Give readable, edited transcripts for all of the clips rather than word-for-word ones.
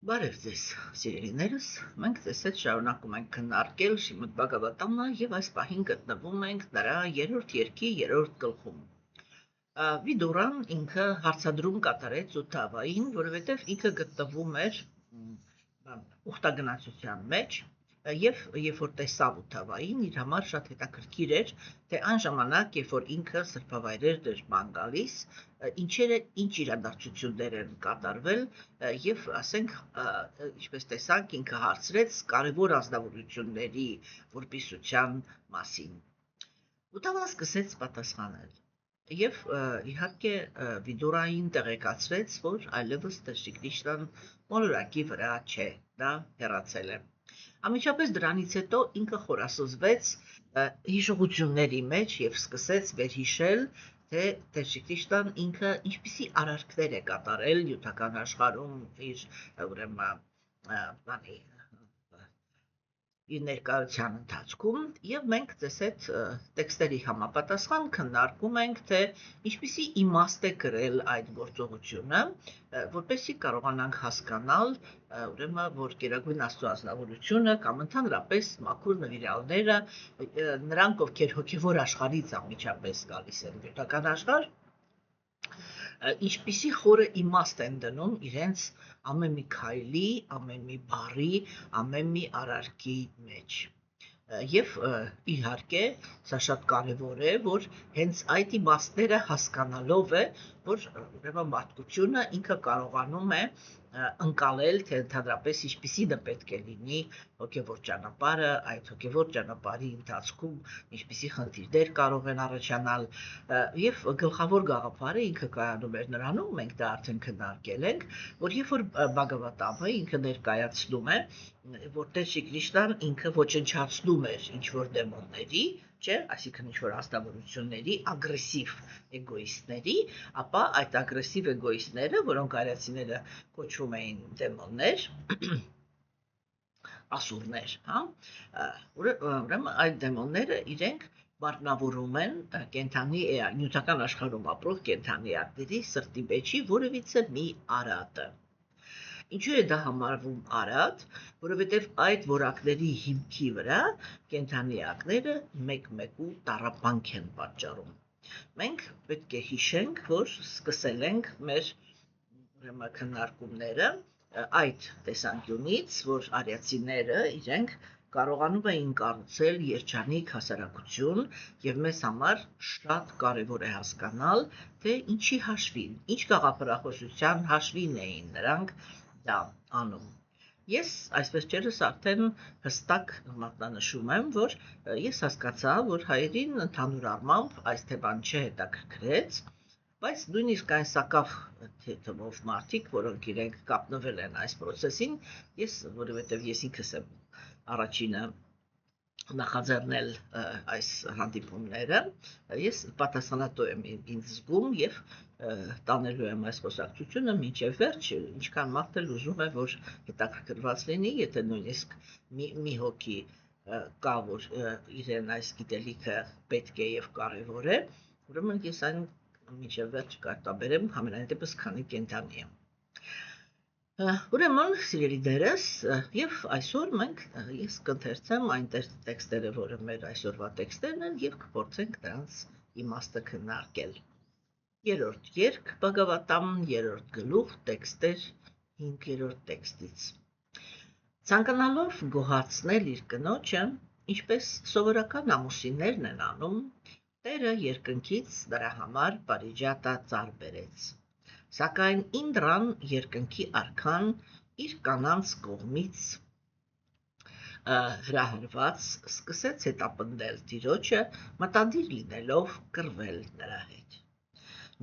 Բարև ձեզ, սիրելիներս, մենք ձեզ հետ շարունակում ենք քննարկել Շրիմադ Բհագավատամը եւ այս պահին գտնվում ենք նրա երրորդ երկի երրորդ գլխում։ Վիդուրան ինքը հարցադրում կատարեց Ութավային, որովհետեւ ինքը գտնվում էր ուխտագնացության մեջ եւ երբ որ տեսավ Ութավային, իր համար շատ հետաքրքիր էր, թե այն ժամանակ, երբ որ ինքը սրբավայրեր էր ման գալիս, ինչ իրադարձություններ են կատարվել եւ ասենք ինչպես տեսանք ինքը հարցրեց կարևոր ազնվորությունների որպիսության մասին։ Ութավան սկսեց պատասխանել եւ իհարկե Վիդուրային տեղեկացրեց, որ այլևս Տեր Կրիշնան մոլորակի վրա չէ, դա հեռացել է։ Անմիջապես դրանից հետո ինքը խորասուզվեց հիշողությունների մեջ եւ սկսեց վերհիշել, թե Տեր Կրիշնան ինքը ինչպիսի արարքներ է կատարել նյութական աշխարհում իր ուրեմն իր ներկայության ընթացքում եւ մենք ձեզ հետ տեքստերի համապատասխան քննարկում ենք, թե ինչպիսի իմաստ է կրել այդ գործողությունը, որպեսզի կարողանանք հասկանալ, ուրեմն որ Գերագույն Աստծո ազնվորությունը կամ ընդհանրապես մաքուր նվիրալները, նրանք ովքեր հոգևոր աշխարհից անմիջապես գալիս են նյութական աշխարհ, ինչպիսի խորը իմաստ են դնում իրենց ամեն մի քայլի, ամեն մի բառի, ամեն մի արարքի մեջ։ Եվ իհարկե, սա շատ կարևոր է, որ հենց այդ իմաստները հասկանալով է, որ ուրեմն մարդկությունը ինքը կարողանում է ընկալել, թե ընդհանրապես ինչպիսի դա պետք է լինի հոգևոր ճանապարհը, այդ հոգևոր ճանապարհի ընթացքում ինչպիսի խնդիրներ կարող են առաջանալ եւ գլխավոր գաղափարը ինքը կայանում էր նրանում, մենք դա արդեն քննարկել ենք, որ երբ որ Բհագավատամը ինքը ներկայացնում է, որ Տեր Կրիշնան ինքը ոչնչացնում էր ինչ որ դեմոնների, չէ, այսինքն ինչ որ ազնվորությունների, ագրեսիվ էգոիստների, ապա այդ ագրեսիվ էգոիստները, որոնք արիացիները կոչվում էին դեմոններ, ասուրներ, հա, ուրեմն այդ դեմոնները իրենք մարմնավորում են կենդանի նյութական աշխարհում ապրող կենդանի ակների սրտի մեջի որևիցե մի արատը։ Ինչու է դա համարվում արատ, որովհետև այդ որակների հիմքի վրա կենդանիակները մեկ-մեկու տառապանք են պատճառում։ Մենք պետք է հիշենք, որ սկսել ենք մեր քննարկումները այդ տեսանկյունից, որ արիացիները իրենք կարողանում էին կառուցել երջանիկ հասարակություն եւ մեզ համար շատ կարեւոր է հասկանալ, թե ինչի հաշվին, ինչ գաղափարախոսության հաշվին էին նրանք դա անում։ Ես այսպես չերս արդեն հստակ մատնանշում եմ, որ ես հասկացա, որ հայերին ընդհանուր առմամբ այս թեման չհետաքրքրեց, բայց նույնիսկ այն սակավ թվով մարդիկ, որոնք իրենք կապնվել են այս process-ին, որովհետև ես ինքս եմ առաջինը նախաձեռնել այս հանդիպումները, ես պատասխանատու եմ ինձ զգում եւ տանելու եմ այս խոսակցությունը մինչև վերջ, ինչքան մարդ էլ ուզում է, որ հետաքրքրված լինի, եթե նույնիսկ մի հոգի կա, որ իրեն այս գիտելիքը պետք է եւ կարեւոր է, ուրեմն ես այն մինչև վերջ կարտաբերեմ համենայն դեպս քանի կենդանի եմ։ Ուրեմն սիրելի դերս եւ այսօր ես կընթերցեմ այն տեքստերը, որը մեր այսօրվա տեքստերն են եւ կփորձենք դրանց իմաստը քննարկել։ Երրորդ երկ Բհագավատամ, երրորդ գլուխ, տեքստեր 5-րդ տեքստից։ Ցանկանալով գոհացնել իր կնոջը, ինչպես սովորական ամուսիններն են անում, Տերը երկնքից նրա համար բարիջատա ծառ բերեց։ Սակայն Ինդրան երկնքի արքան իր կանանց կողմից հրահրված սկսեց հետապնդել Տիրոջը, մտադիր լինելով կռվել նրա հետ։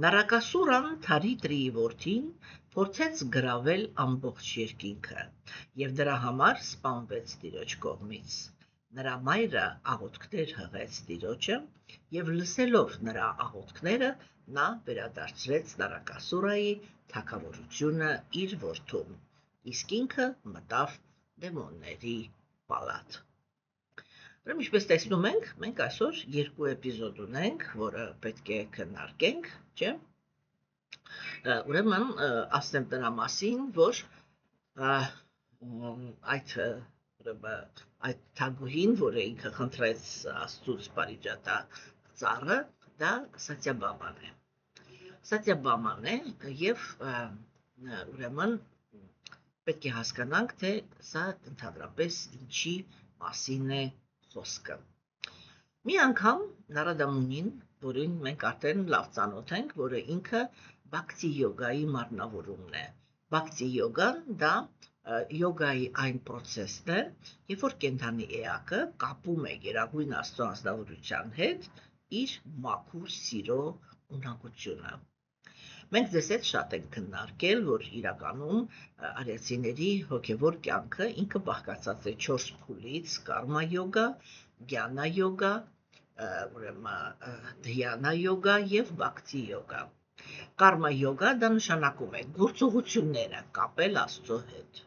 Նարակասուրան Թարիտրիի որդին փորձեց գրավել ամբողջ երկինքը եւ դրա համար սպանվեց Տիրոջ կողմից։ Նրա մայրը աղոթքներ հղեց Տիրոջը եւ լսելով նրա աղոթքները նա վերադարձրեց Նարակասուրայի թագավորությունը իր որդուն, իսկ ինքը մտավ դեմոնների պալատ։ Ուրեմն ինչպես տեսնում ենք, մենք այսօր երկու էպիզոդ ունենք, որը պետք է քննարկենք, չէ՞։ Ուրեմն ասեմ դրա մասին, որ այդ այդ թագուհին, որը ինքը խնդրեց Աստծուց Պարիջատա ծառը, դա Սատյաբաման է։ Սատյաբաման է եւ ուրեմն պետք է հասկանանք, թե սա ընդհանրապես ինչի մասին է խոսքը։ Մի անգամ Նարադա Մունին, որին մենք արդեն լավ ծանոթ ենք, որը ինքը Բhakti յոգայի մարմնավորումն է։ Բhakti յոգան դա յոգայի այն process-ն է, երբ որ կենդանի էակը կապում է Գերագույն Աստծո անձնավորության հետ իր մաքուր սիրո ունակությունը։ Մենք ձեզ հետ շատ ենք քննարկել, որ իրականում արիացիների հոգևոր կյանքը ինքը բաղկացած է 4 փուլից՝ կարմա յոգա, գյանա յոգա, դհյանա յոգա եւ բhakti յոգա։ Կարմա յոգա դա նշանակում է գործողությունները կապել Աստծո հետ։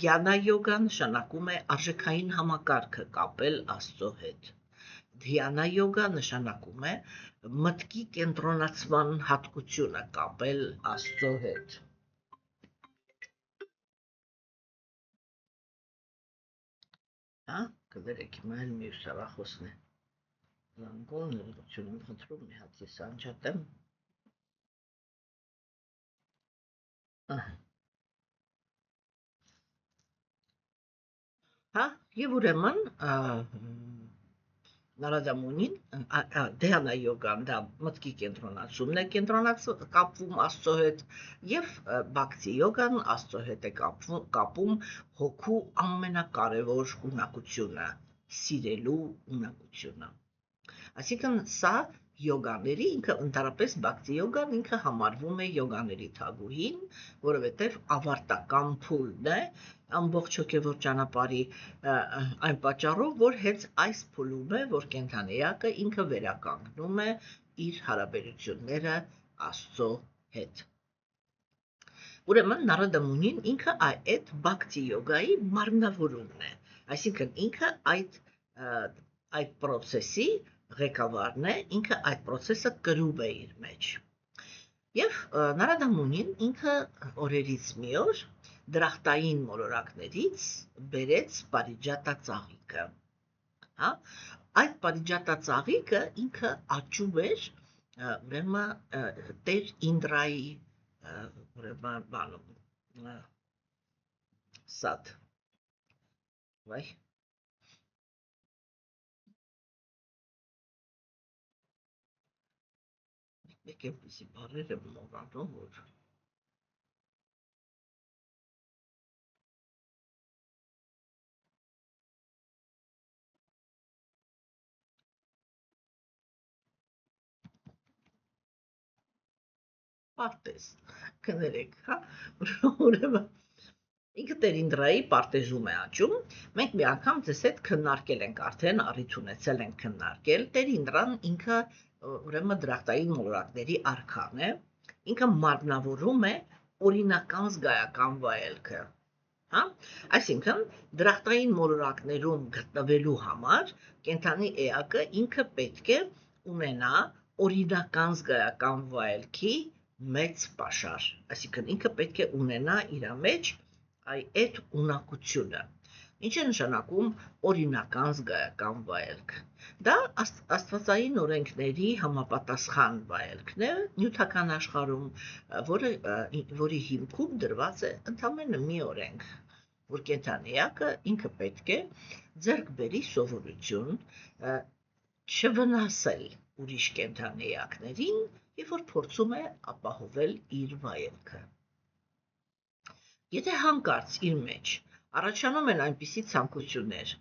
Գյանա յոգա նշանակում է արժեքային համակարգը կապել Աստծո հետ։ Դհյանա յոգա նշանակում է մտքի կենտրոնացման հատկությունը կապել Աստծո հետ։ Կներեք, հիմա էլ մի ուսավախոսն է։ Զանգոն ներողություն եմ խնդրում, մի հատ ես անջատեմ։ Եվ ուրեմն Նարադա Մունին դհյանա յոգան դա մտքի կենտրոնացումն է կապվում Աստծո հետ եւ բhakti յոգան Աստծո հետ է կապում հոգու ամենակարևոր ունակությունը՝ սիրելու ունակությունը։ Այսինքն սա յոգաների ինքը ընդհանրապես բhakti յոգան ինքը համարվում է յոգաների թագուհին, որովհետեւ ավարտական փուլն է ամբողջ հոգևոր ճանապարհի այն պատճառով, որ հենց այս փուլում է, որ կենդանեակը ինքը վերականգնում է իր հարաբերությունները Աստծո հետ։ Ուրեմն Նարադա Մունին ինքը այդ բhakti յոգայի մարմնավորումն է, այսինքն ինքը այդ process-ի ղեկավարն է, ինքը այդ process-ը կրում է իր մեջ։ Եվ Նարադա Մունին ինքը օրերից մի օր դրախտային մոլորակներից բերեց Պարիջատա ծաղիկը։ Այդ Պարիջատա ծաղիկը ինքը աճում էր ուրեմն Տեր Ինդրայի ուրեմն բանում սադ։ Վայ։ Մեկ էպիսի բարեր եմ մոռանում, որ պարտեզ, կներեք, ուրեմն ինքը Տեր Ինդրայի պարտեզում է աճում, մենք մի անգամ ձեզ հետ քննարկել ենք արդեն, առիթ ունեցել ենք քննարկել, Տեր Ինդրան ինքը ուրեմն դրախտային մոլորակների արքան է, ինքը մարմնավորում է օրինական զգայական վայելքը, այսինքն դրախտային մոլորակներում գտնվելու համար կենդանի էակը ինքը պետք է ունենա օրինական զգայական վայելքի մեծ պաշար, այսինքն ինքը պետք է ունենա իր մեջ այդ ունակությունը, ինչ է նշանակում օրինական զգայական վայելք, դա աստվածային օրենքների համապատասխան վայելքն է նյութական աշխարհում, որի հիմքում դրված է ընդամենը մի օրենք, որ կենդանեակը ինքը պետք է ձեռք բերի սովորություն չվնասել ուրիշ կենդանեակներին, երբ որ փորձում է ապահովել իր վայելքը։ Եթե հանկարծ իր մեջ առաջանում են այնպիսի ցանկություններ,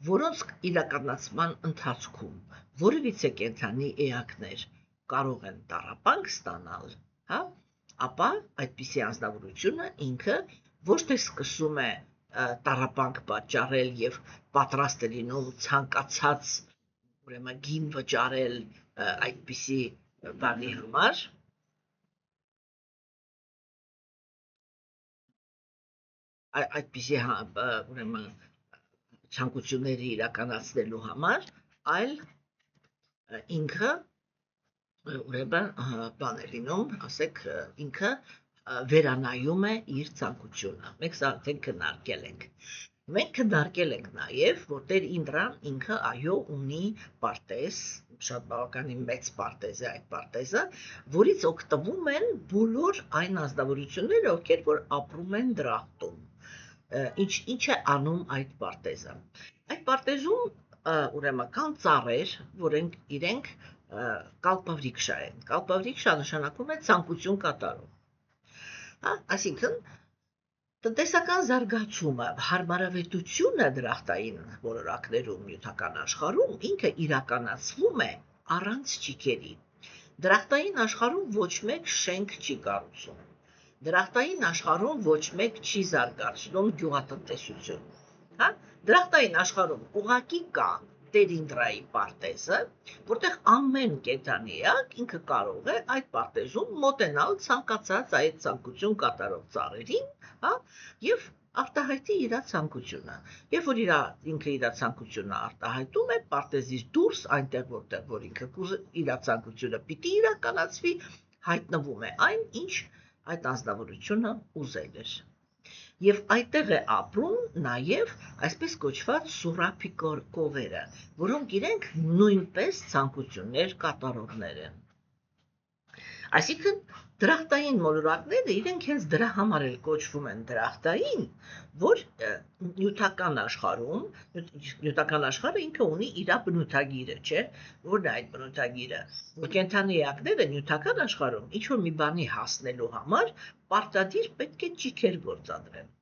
որոնց իրականացման ընթացքում որևիցե կենդանի էակներ կարող են տառապանք ստանալ, ապա այդպիսի անձնավորությունը ինքը ոչ թե սկսում է տառապանք պատճառել եւ պատրաստ է լինում ցանկացած ուրեմն գին վճարել այդպիսի բանի համար, այդպիսի ուրեմն ցանկությունների իրականացնելու համար, այլ ինքը ուրեմն բան է լինում, ասեք ինքը վերանայում է իր ցանկությունը։ Մենք սա արդեն քննարկել ենք։ Մենք քննարկել ենք նաև, որ Տեր Ինդրան ինքը այո ունի պարտեզ, շատ բավականին մեծ պարտեզ է այդ պարտեզը, որից օգտվում են բոլոր այն ազնվորությունները, ովքեր որ ապրում են դրախտում։ Ինչ է անում այդ պարտեզը։ Այդ պարտեզում ուրեմն կան ծառեր, որոնք իրենք կալպավրիքշա են։ Կալպավրիքշա նշանակում է ցանկություն կատարող։ Այսինքն տնտեսական զարգացումը, հարմարավետությունը դրախտային ոլորակներում նյութական աշխարհում ինքը իրականացվում է առանց ճիգերի։ Դրախտային աշխարհում ոչ մեկ շենք չի կառուցում։ Դրախտային աշխարհում ոչ մեկ չի զարգացնում գյուղատնտեսություն։ Դրախտային աշխարհում ուղղակի կա Տեր Ինդրայի պարտեզը, որտեղ ամեն կենդանիակ ինքը կարող է այդ պարտեզում մոտենալ ցանկացած այդ ցանկություն կատարող ծառերին, եւ արտահայտի իր ցանկությունը։ Երբ որ ինքը իր ցանկությունը արտահայտում է, պարտեզից դուրս այնտեղ որտեղ որ ինքը իր ցանկությունը պիտի իրականացվի, հայտնվում է այն, ինչ այդ անձնավորությունը ուզել էր։ Եվ այդտեղ է ապրում նաև այսպես կոչված սուրապիկորկովերը, որոնք իրենք նույնպես ցանկություններ կատարողներ են։ Այսինքն դրախտային մոլորակները իրենք հենց դրա համար էլ կոչվում են դրախտային, որ նյութական աշխարհը ինքը ունի իր բնութագիրը, չէ՞, որն է այդ բնութագիրը, որ կենդանիակները նյութական աշխարհում ինչ որ մի բանի հասնելու համար պարտադիր պետք է ճիգեր գործադրեն։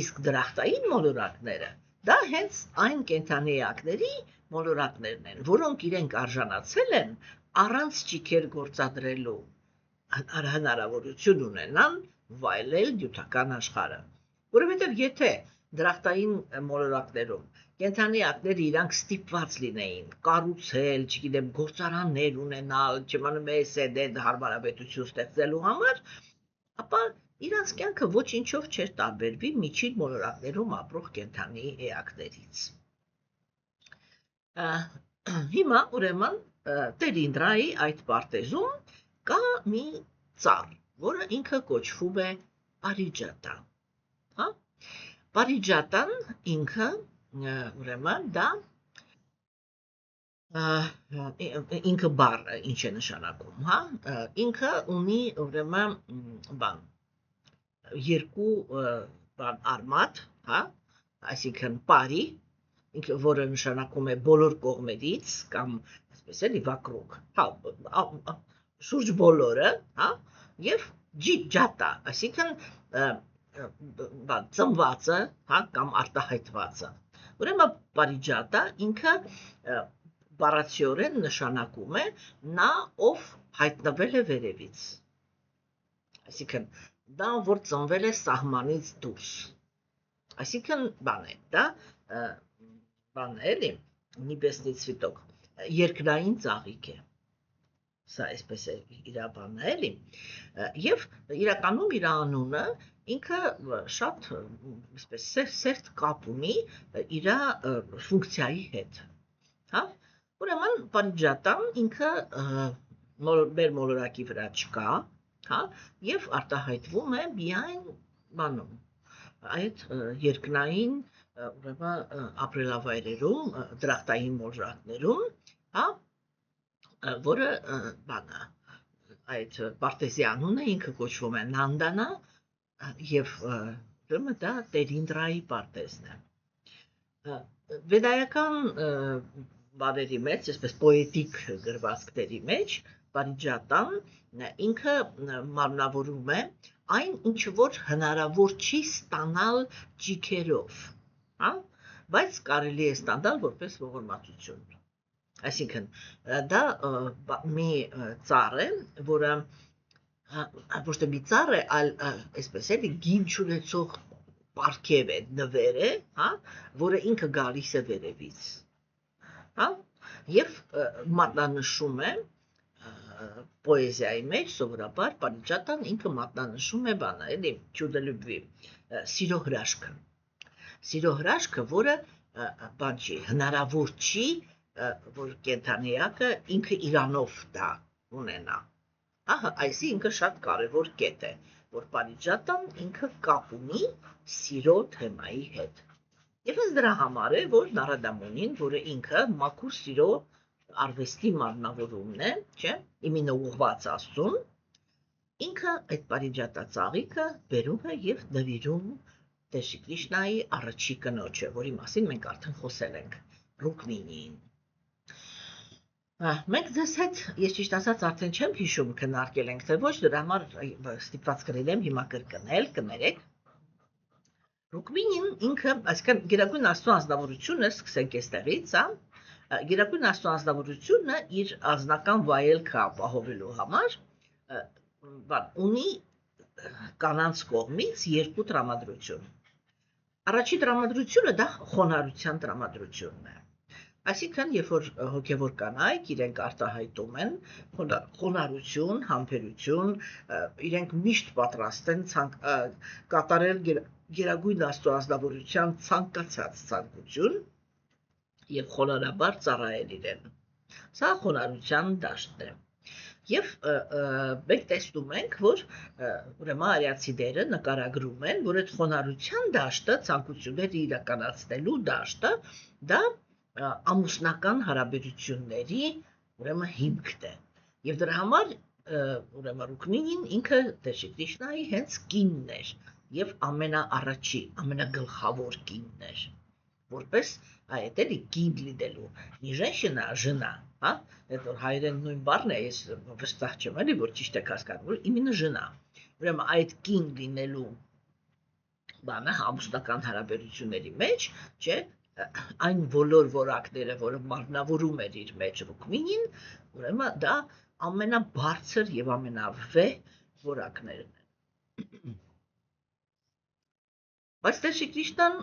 Իսկ դրախտային մոլորակները դա հենց այն կենդանիակների մոլորակներն են, որոնք իրենք արժանացել են առանց ճիգեր գործադրելու հնարավորություն ունենան վայելել նյութական աշխարհը։ Որովհետև եթե դրախտային մոլորակներում կենդանիակները իրանք ստիպված լինեին կառուցել, չգիտեմ, գործարաններ ունենալ, չիմանում է հարմարավետություն ստեղծելու համար, ապա իրանց կյանքը ոչինչով չէր տարբերվի միջին մոլորակներում ապրող կենդանի էակներից։ Հիմա ուրեմն Տեր Ինդրայի այդ պարտեզում կա մի ծառ, որը ինքը կոչվում է Պարիջատա։ Պարիջատան ինքը ուրեմն դա ինքը բառը ինչ է նշանակում, ինքը ունի ուրեմն երկու արմատ, այսինքն բարի, որը նշանակում է բոլոր կողմերից կամ այսպես էլի վակրուկ, շուրջ բոլորը, եւ ջատա, այսինքն ծնվածը, կամ արտահայտվածը։ Ուրեմն Պարիջատա ինքը բառացիորեն նշանակում է նա, ով հայտնվել է վերևից։ Այսինքն դա որ ծնվել է սահմանից դուրս։ Այսինքն բան է, դա բան է էլի, նիբեսնի ցվիտոկ, երկրային ծաղիկ է։ Սա այսպես է իր բանը էլի։ Եվ իրականում իր անունը ինքը շատ այսպես սերտ կապ ունի իր ֆունկցիայի հետ։ Ուրեմն Պարիջատան ինքը մեր մոլորակի վրա չկա, եւ արտահայտվում է միայն բանում այդ երկնային ուրեմն ապրելավայրերում, դրախտային մոլորակներում, որը բանը այդ պարտեզի անունը ինքը կոչվում է Նանդանա եւ ուրեմն դա Տեր Ինդրայի պարտեզն է։ Վեդայական բառերի մեջ, այսպես պոետիկ գրվածքների մեջ Պարիջատան ինքը մարմնավորում է այն, ինչ որ հնարավոր չի ստանալ ճիգերով, բայց կարելի է ստանալ որպես ողորմածություն։ Այսինքն դա մի ծառ է, որը ոչ թե մի ծառ է, այլ այսպես էլի գին չունեցող պարգև է, նվեր է, որը ինքը գալիս է վերևից։ Եվ մատնանշում է պոեզիայի մեջ սովորաբար Պարիջատան ինքը մատնանշում է բանը, էլի չուդելուբվի, սիրո հրաշքը։ Սիրո հրաշքը, որը բան չի, հնարավոր չի, որ կենդանիակը ինքը իրանով դա ունենա։ Ահա, այսինքն շատ կարևոր կետ է, որ Պարիջատան ինքը կապ ունի սիրո թեմայի հետ։ Եվ հենց դրա համար է, որ Նարադամոնին, որը ինքը մաքուր սիրո արվեստի մարմնավորումն է, չէ, իմինը ուղղված Աստծուն, ինքը այդ Պարիջատա ծաղիկը բերում է եւ նվիրում Տեր Շրի Կրիշնայի առաջի կնոջը, որի մասին մենք արդեն խոսել ենք, Ռուկմինիին։ Մենք ձեզ հետ, ես ճիշտ ասած արդեն չեմ հիշում քննարկել ենք, թե ոչ, դրա համար ստիպված կլինեմ հիմա կրկնել, կներեք։ Ռուկմինին ինքը, այսինքն Գերագույն Աստծո անձնավորությունը, սկսենք այստեղից, Գերագույն Աստծո անձնավորությունը իր անձնական վայելքը ապահովելու համար ունի կանանց կողմից երկու տրամադրություն։ Առաջի տրամադրությունը դա խոնարհության տրամադրությունն է։ Այսինքն, երբ որ հոգևոր կանայք իրենք արտահայտում են խոնարհություն, համբերություն, իրենք միշտ պատրաստ են կատարել Գերագույն Աստծո անձնավորության ցանկացած ցանկություն եւ խոնարհաբար ծառայել իրեն։ Սա խոնարհության դաշտն է։ Եվ մենք տեսնում ենք, որ ուրեմն արիացիները նկարագրում են, որ այդ խոնարհության դաշտը, ցանկությունները իրականացնելու դաշտը, դա ամուսնական հարաբերությունների ուրեմն հիմքն է։ Եվ դրա համար ուրեմն Ռուկմինին ինքը Տեր Շրի Կրիշնայի հենց կինն էր եւ ամենաառաջի, ամենագլխավոր կինն էր։ Որպես այդ էլի կին լինելու, не женщина, а жена, հա? Այդ որ հայերեն նույն բառն է, ես վստահ չեմ, էլի որ ճիշտ եք հասկանում, որ именно жена։ Ուրեմն այդ կին լինելու բանը ամուսնական հարաբերությունների մեջ, չէ, այն բոլոր որակները, որը մարմնավորում էր իր մեջ Ռուկմինին, ուրեմն դա ամենաբարձր եւ ամենավեհ որակներն են։ Բայց Տեր Շրի Կրիշնան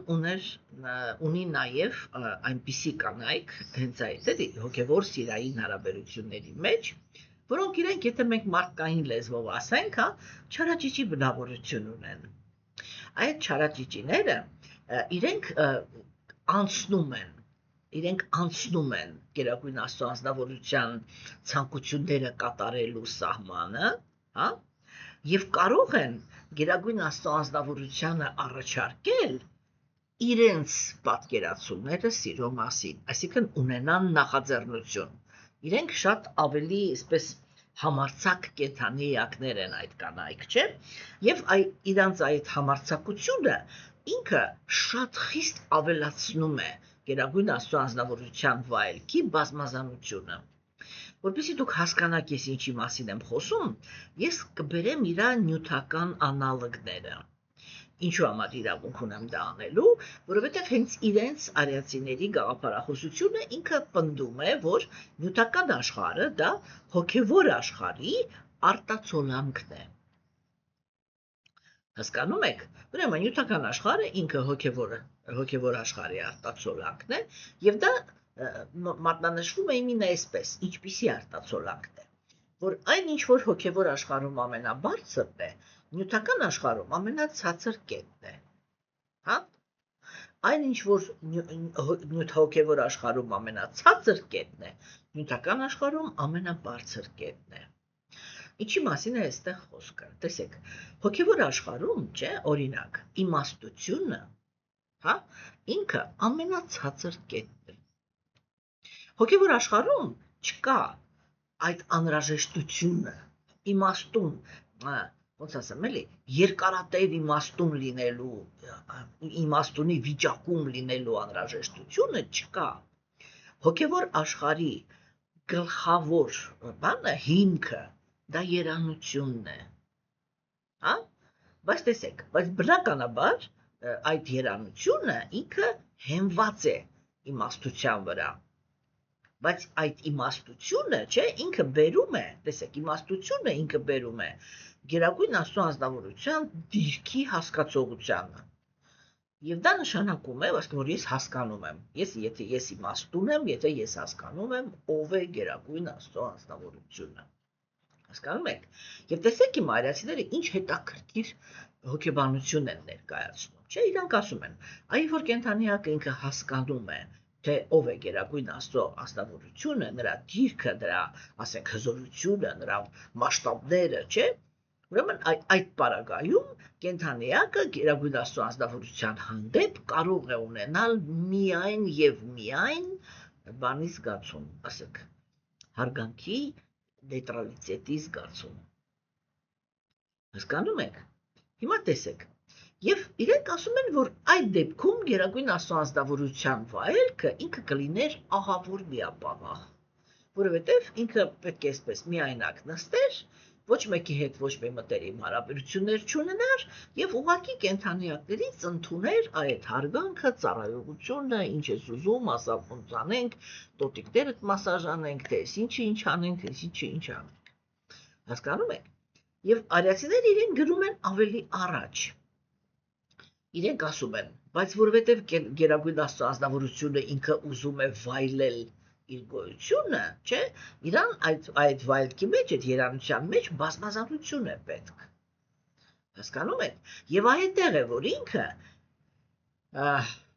ունի նաեւ այնպիսի կանայք, հենց այդ էլի հոգևոր սիրային հարաբերությունների մեջ, որոնք իրենք, եթե մենք մարդկային լեզվով ասենք, հա, չարաճճի բնավորություն ունեն։ Այդ չարաճճիները իրենք անցնում են Գերագույն Աստծո անձնավորության ցանկությունները կատարելու սահմանը, հա, եւ կարող են Գերագույն Աստծո անձնավորությանը առաջարկել իրենց պատկերացումները սիրո մասին, այսինքն ունենան նախաձեռնություն։ Իրենք շատ ավելի, այսպես համարձակ կենդանի էակներ են այդ կանայք, չէ՞։ Եվ իրանց այդ համարձակությունը ինքը շատ խիստ ավելացնում է Գերագույն Աստծո անձնավորության վայելքի բազմազանությունը։ Որպեսզի դուք հասկանաք ես ինչի մասին եմ խոսում, ես կբերեմ իր նյութական անալոգները։ Ինչու համար իրավունք ունեմ դա անելու, որովհետև հենց իրենց արիացիների գաղափարախոսությունը ինքը պնդում է, որ նյութական աշխարհը դա հոգևոր աշխարհի արտացոլանքն է։ Հասկանում եք։ Ուրեմն նյութական աշխարհը ինքը հոգևոր աշխարհի արտացոլանքն է, եւ դա մատնանշվում է իմенно այսպես, ինչպիսի արտացոլանքն է, որ այն ինչ որ հոգևոր աշխարհում ամենաբարձրն է, նյութական աշխարհում ամենացածր կետն է։ Հա? Այն ինչ որ հոգևոր աշխարհում ամենացածր կետն է, նյութական աշխարհում ամենաբարձր կետն է։ Ինչի մասին է այստեղ խոսքը։ Տեսեք, հոգևոր աշխարհում, չէ, օրինակ, իմաստությունը, հա, ինքը ամենացածր կետն է։ Հոգևոր աշխարհում չկա այդ անհրաժեշտությունը, իմաստուն, ոնց ասեմ, էլի, երկարատև իմաստուն լինելու, իմաստունի վիճակում լինելու անհրաժեշտությունը չկա։ Հոգևոր աշխարհի գլխավոր բանը, հիմքը, դա երանությունն է։ Հա? Բայց տեսեք, բայց բնականաբար այդ երանությունը ինքը հենված է իմաստության վրա։ Բայց այդ իմաստությունը, չէ, ինքը բերում է, տեսեք, իմաստությունը ինքը բերում է Գերագույն Աստծո անձնավորության դիրքի հասկացողությանը։ Եվ դա նշանակում է, որ ես հասկանում եմ, եթե ես իմաստուն եմ, եթե ես հասկանում եմ ով է Գերագույն Աստծո անձնավորությունը։ Հասկանում եք։ Եվ տեսեք իմ արիացիները ինչ հետաքրքիր հոգեբանություն են ներկայացնում, չէ, իրանք ասում են, այ որ կենդանիակը ինքը հասկանում է թե ով է գերագույն Աստծո անձնավորությունը, նրա դիրքը, նրա, ասենք, հզորությունը, նրա մասշտաբները, չէ՞։ Ուրեմն այդ պարագայում կենդանիակը գերագույն Աստծո անձնավորության հանդեպ կարող է ունենալ միայն եւ միայն բանի զգացում, ասենք, հարգանքի նեյտրալիտետի զգացում։ Հասկանում եք։ Հիմա տեսեք։ Եվ իրենք ասում են, որ այդ դեպքում գերագույն Աստծո անձնավորության վայելքը ինքը կլիներ ահավոր միապաղաղ, որովհետև ինքը պետք է այսպես միայնակ նստեր, ոչ մեկի հետ ոչ մի մտերիմ հարաբերություններ չունենար եւ ուղղակի կենդանիակներից ընդուներ այդ հարգանքը, ծառայողությունը, ինչ է ուզում, ասավ ոնց անենք, տոտիկներդ մասաժ անենք, թե ինչի ինչ անենք, ինչի ինչ անենք։ Հասկանում եք։ Եվ արիացիները իրեն գրում են ավելի առաջ։ Իրենք ասում են, բայց որովհետև գերագույն Աստծո անձնավորությունը ինքը ուզում է վայելել իր գոյությունը, չէ, իրան այդ վայելքի մեջ, այդ երանության մեջ բազմազանություն է պետք։ Հասկանում եք։ Եվ այդտեղ է, որ ինքը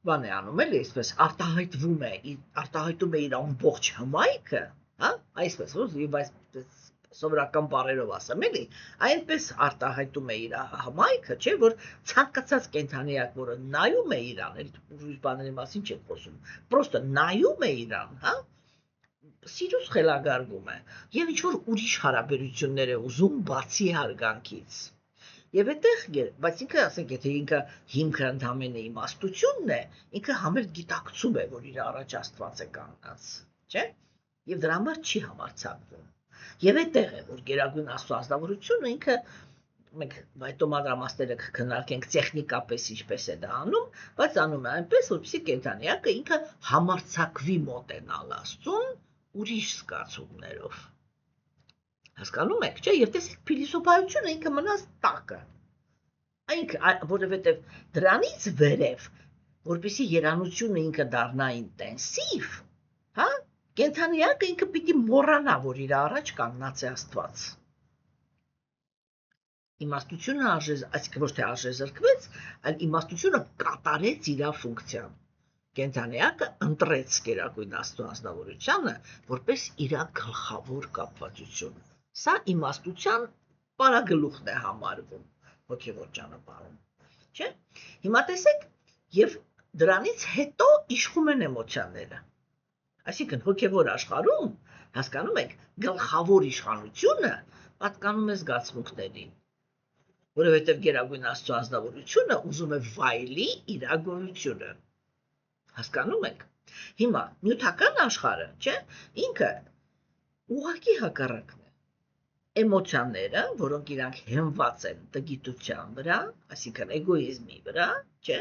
բան է անում, էլի, այսպես արտահայտում է իր ամբողջ հմայքը, հա, այսպես, եւ այսպես սովորական բառերով ասեմ, էլի, այնպես արտահայտում է իր հմայքը, չէ, որ ցանկացած կենդանիակ, որը նայում է իրան, ուրիշ բաների մասին չեմ խոսում, պրոստը նայում է իրան, հա, սիրուց խելագարվում է, եւ ինչ-որ ուրիշ հարաբերություններ է ուզում բացի հարգանքից։ Եվ այդտեղ, բայց ինքը, ասենք, եթե ինքը հիմքը ընդամենը իմաստությունն է, ինքը համերգ գիտակցում է, որ իր առաջ Աստված է կանգնած, չէ, եւ դրա համար չի համարձակվում։ Եվ այդտեղ է, որ գերագույն Աստծո անձնավորությունը ինքը մենք այդ մանրամասները կքննարկենք տեխնիկապես ինչպես է դա անում, բայց անում է այնպես, որպեսզի կենդանիակը ինքը համարձակվի մոտենալ Աստծուն ուրիշ զգացումներով։ Հասկանում եք, չէ՞, եւ տեսեք փիլիսոփայությունը ինքը մնաց տակը։ Որովհետեւ դրանից վերև, որպեսզի երանությունը ինքը դառնա ինտենսիվ, հա, կենդանիակը ինքը պիտի մոռանա, որ իր առաջ կանգնած է Աստված։ Իմաստությունը այսինքն ոչ թե արժեզրկվեց, այլ իմաստությունը կատարեց իր ֆունկցիան։ Կենդանիակը ընտրեց գերագույն Աստծո անձնավորությունը որպես իր գլխավոր կապվածություն։ Սա իմաստության պարագլուխն է համարվում հոգևոր ճանապարհում, չէ՞։ Հիմա տեսեք, եւ դրանից հետո իշխում են էմոցիաները։ Այսինքն հոգևոր աշխարհում, հասկանում եք, գլխավոր իշխանությունը պատկանում է զգացմունքներին, որովհետև գերագույն Աստծո անձնավորությունը ուզում է վայելի իր գոյությունը։ Հասկանում եք։ Հիմա նյութական աշխարհը, չէ, ինքը ուղղակի հակառակն է։ Էմոցիաները, որոնք իրանք հենված են տգիտության վրա, այսինքն էգոիզմի վրա, չէ,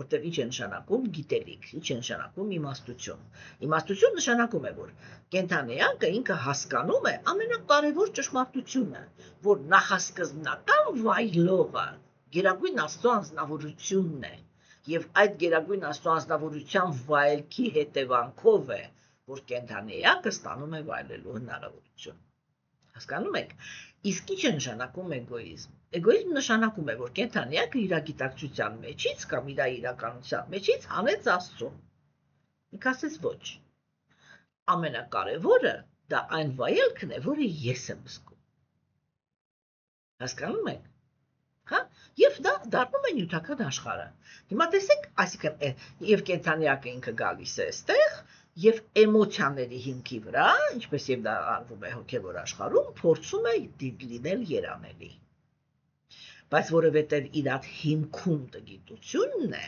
որտեղ ինչ է նշանակում գիտելիք, ինչ է նշանակում իմաստություն։ Իմաստություն նշանակում է, որ կենդանիակը ինքը հասկանում է ամենակարևոր ճշմարտությունը, որ նախասկզբնական վայելողը գերագույն Աստծո անձնավորությունն է, եւ այդ գերագույն Աստծո անձնավորության վայելքի հետևանքով է, որ կենդանիակը ստանում է վայելելու հնարավորություն։ Հասկանում եք։ Իսկ ինչ է նշանակում էգոիզմ։ Էգոիզմ նշանակում է, որ կենդանիակը իր գիտակցության մեջից կամ իր իրականության մեջից հանեց Աստծուն։ Ինքը ասեց ոչ։ Ամենակարևորը դա այն վայելքն է, որը ես եմ զգում։ Հասկանում եք։ Հա, եւ դա դառնում է նյութական աշխարհը։ Հիմա տեսեք, այսինքն եւ կենդանիակը ինքը գալիս է այստեղ եւ էմոցիաների հիմքի վրա, ինչպես եւ դա արվում է հոգեվոր աշխարհում, փորձում է լինել երանելի։ Բայց որովհետեւ իր հիմքում տգիտությունն է,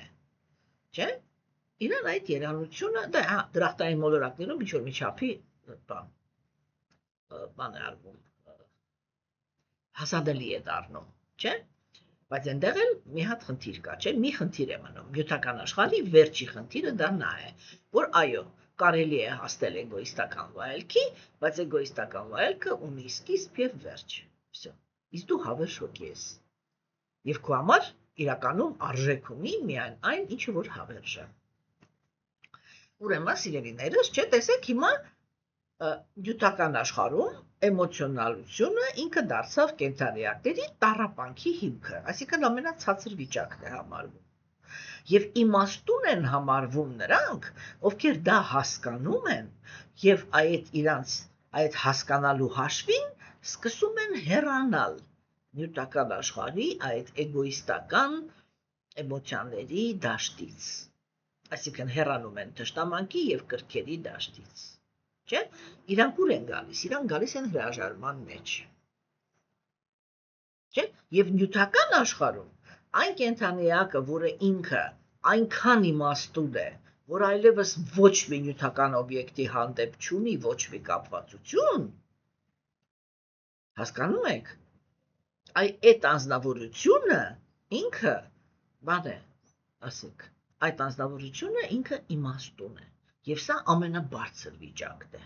չէ՞, իրան այդ երանությունը դրախտային մոլորակներում ինչ որ մի չափի բան է արվում, հասանելի է դառնում, չէ՞։ Բայց այնտեղ էլ մի հատ խնդիր կա, չէ՞, մի խնդիր է մնում։ Նյութական աշխարհի վերջի խնդիրը դա նա է, որ այո, կարելի է հասնել էգոիստական վայելքի, բայց էգոիստական վայելքը ունի սկիզբ եւ վերջ։ Всё։ Իսկ դու հավերժ հոգի ես։ Եվ քո համար իրականում արժեք ունի միայն այն, ինչը որ հավերժ է։ Ուրեմն, սիրելիներս, չէ, տեսեք հիմա նյութական աշխարհում էմոցիոնալությունը ինքը դարձավ կենդանիակների տառապանքի հիմքը, այսինքն ամենացածր վիճակն է համարվում։ Եվ իմաստուն են համարվում նրանք, ովքեր դա հասկանում են եւ այդ հասկանալու հաշվին սկսում են հեռանալ նյութական աշխարհի այդ էգոիստական էմոցիաների դաշտից, այսինքն հեռանում են թշնամանքի եւ կրքերի դաշտից, չէ՞։ Իրանք ուր են գալիս, իրանք գալիս են հրաժարման մեջ, չէ՞։ Եվ նյութական աշխարհում այն կենդանիակը, որը ինքը այնքան իմաստուն է, որ այլևս ոչ մի նյութական օբյեկտի հանդեպ չունի ոչ մի կապվածություն, հասկանում եք, այդ անձնավորությունը ինքը բան է, ասենք, այդ անձնավորությունը ինքը իմաստուն է, եւ սա ամենաբարձր վիճակն է,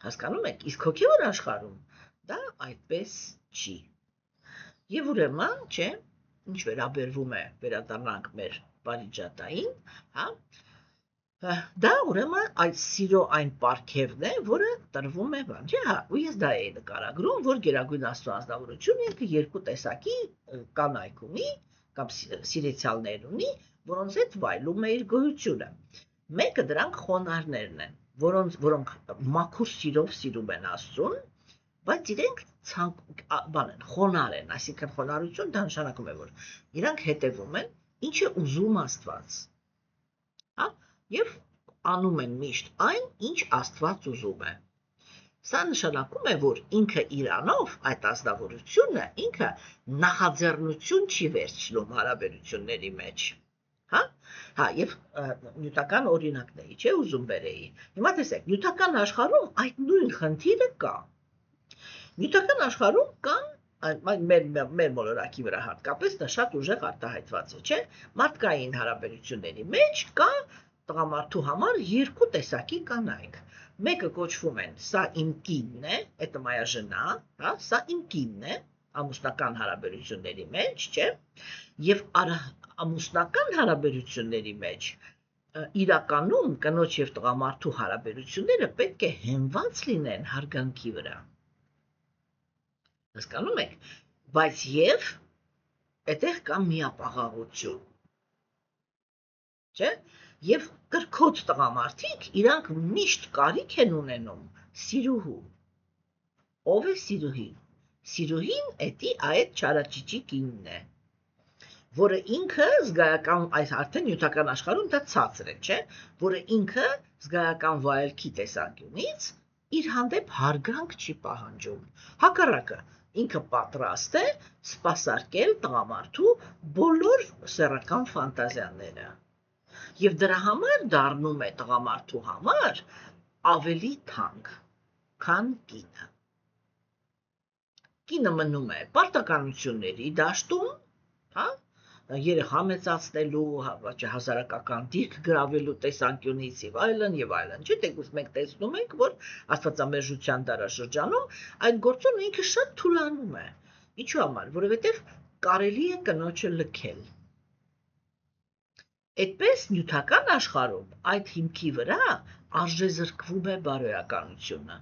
հասկանում եք, իսկ հոգեվոր աշխարհում դա այդպես չի, եւ ուրեմն, չէ, ինչ վերաբերվում է, վերադառնանք մեր բարիջատային, հա, դա ուրեմն այդ սիրո այն պարգևն է, որը տրվում է բան, չէ՞, հա, ու ես դա էի նկարագրում, որ Գերագույն Աստծո անձնավորությունը ինքը երկու տեսակի կանայք ունի, կամ սիրեցյալներ ունի, որոնց հետ վայելում է իր գոյությունը։ Մեկը դրանք խոնարհներն են, որոնք մաքուր սիրով սիրում են Աստծուն, բայց իրենք խոնար են, այսինքն խոնարհություն դա նշանակում է, որ իրանք հետևում են, ինչը ուզում Աստված, հա, եւ անում են միշտ այն, ինչ Աստված ուզում է։ Սա նշանակում է, որ ինքը իրանով, այդ ազնվորությունը, ինքը նախաձեռնություն չի վերցնում հարաբերությունների մեջ, հա, եւ նյութական օրինակների, չէ, ուզում բերեի։ Հիմա տեսեք, նյութական աշխարհում այդ նույն խնդիրը կա։ Նյութական աշխարհում կան մեր մոլորակի վրա հատկապես դա շատ ուժեղ արտահայտված է, չէ՞, մարդկային հարաբերությունների մեջ կա տղամարդու համար երկու տեսակի կանայք։ Մեկը կոչվում են, սա իմ կինն է, это моя жена, հա, սա իմ կինն է, ամուսնական հարաբերությունների մեջ, չէ՞, եւ ամուսնական հարաբերությունների մեջ իրականում կնոջ եւ տղամարդու հարաբերությունները պետք է հենված լինեն հարգանքի վրա։ Հասկանում եք, բայց եւ այդտեղ կա միապաղաղություն, չէ՞, եւ կրքոտ տղամարդիկ իրանք միշտ կարիք են ունենում սիրուհու։ Ով է սիրուհին։ Սիրուհին էդի այդ չարաճճի կինն է, որը ինքը զգայական, այս արդեն նյութական աշխարհում դա ցածր է, չէ՞, որը ինքը զգայական վայելքի տեսանկյունից իր հանդեպ հարգանք չի պահանջում։ Հակառակը, ինքը պատրաստ է սպասարկել տղամարդու բոլոր սեռական ֆանտազիաները։ Եվ դրա համար դառնում է տղամարդու համար ավելի թանկ, քան կինը։ Կինը մնում է պարտականությունների դաշտում, հա, երեխա մեծացնելու, հասարակական դիրք գրավելու տեսանկյունից եւ այլն, չէ՞, թեկուզ մենք տեսնում ենք, որ աստվածամերժության դարաշրջանում այդ գործոնը ինքը շատ թուլանում է։ Ինչու համար, որովհետեւ կարելի է կնոջը լքել։ Այդպես նյութական աշխարհում այդ հիմքի վրա արժեզրկվում է բարոյականությունը։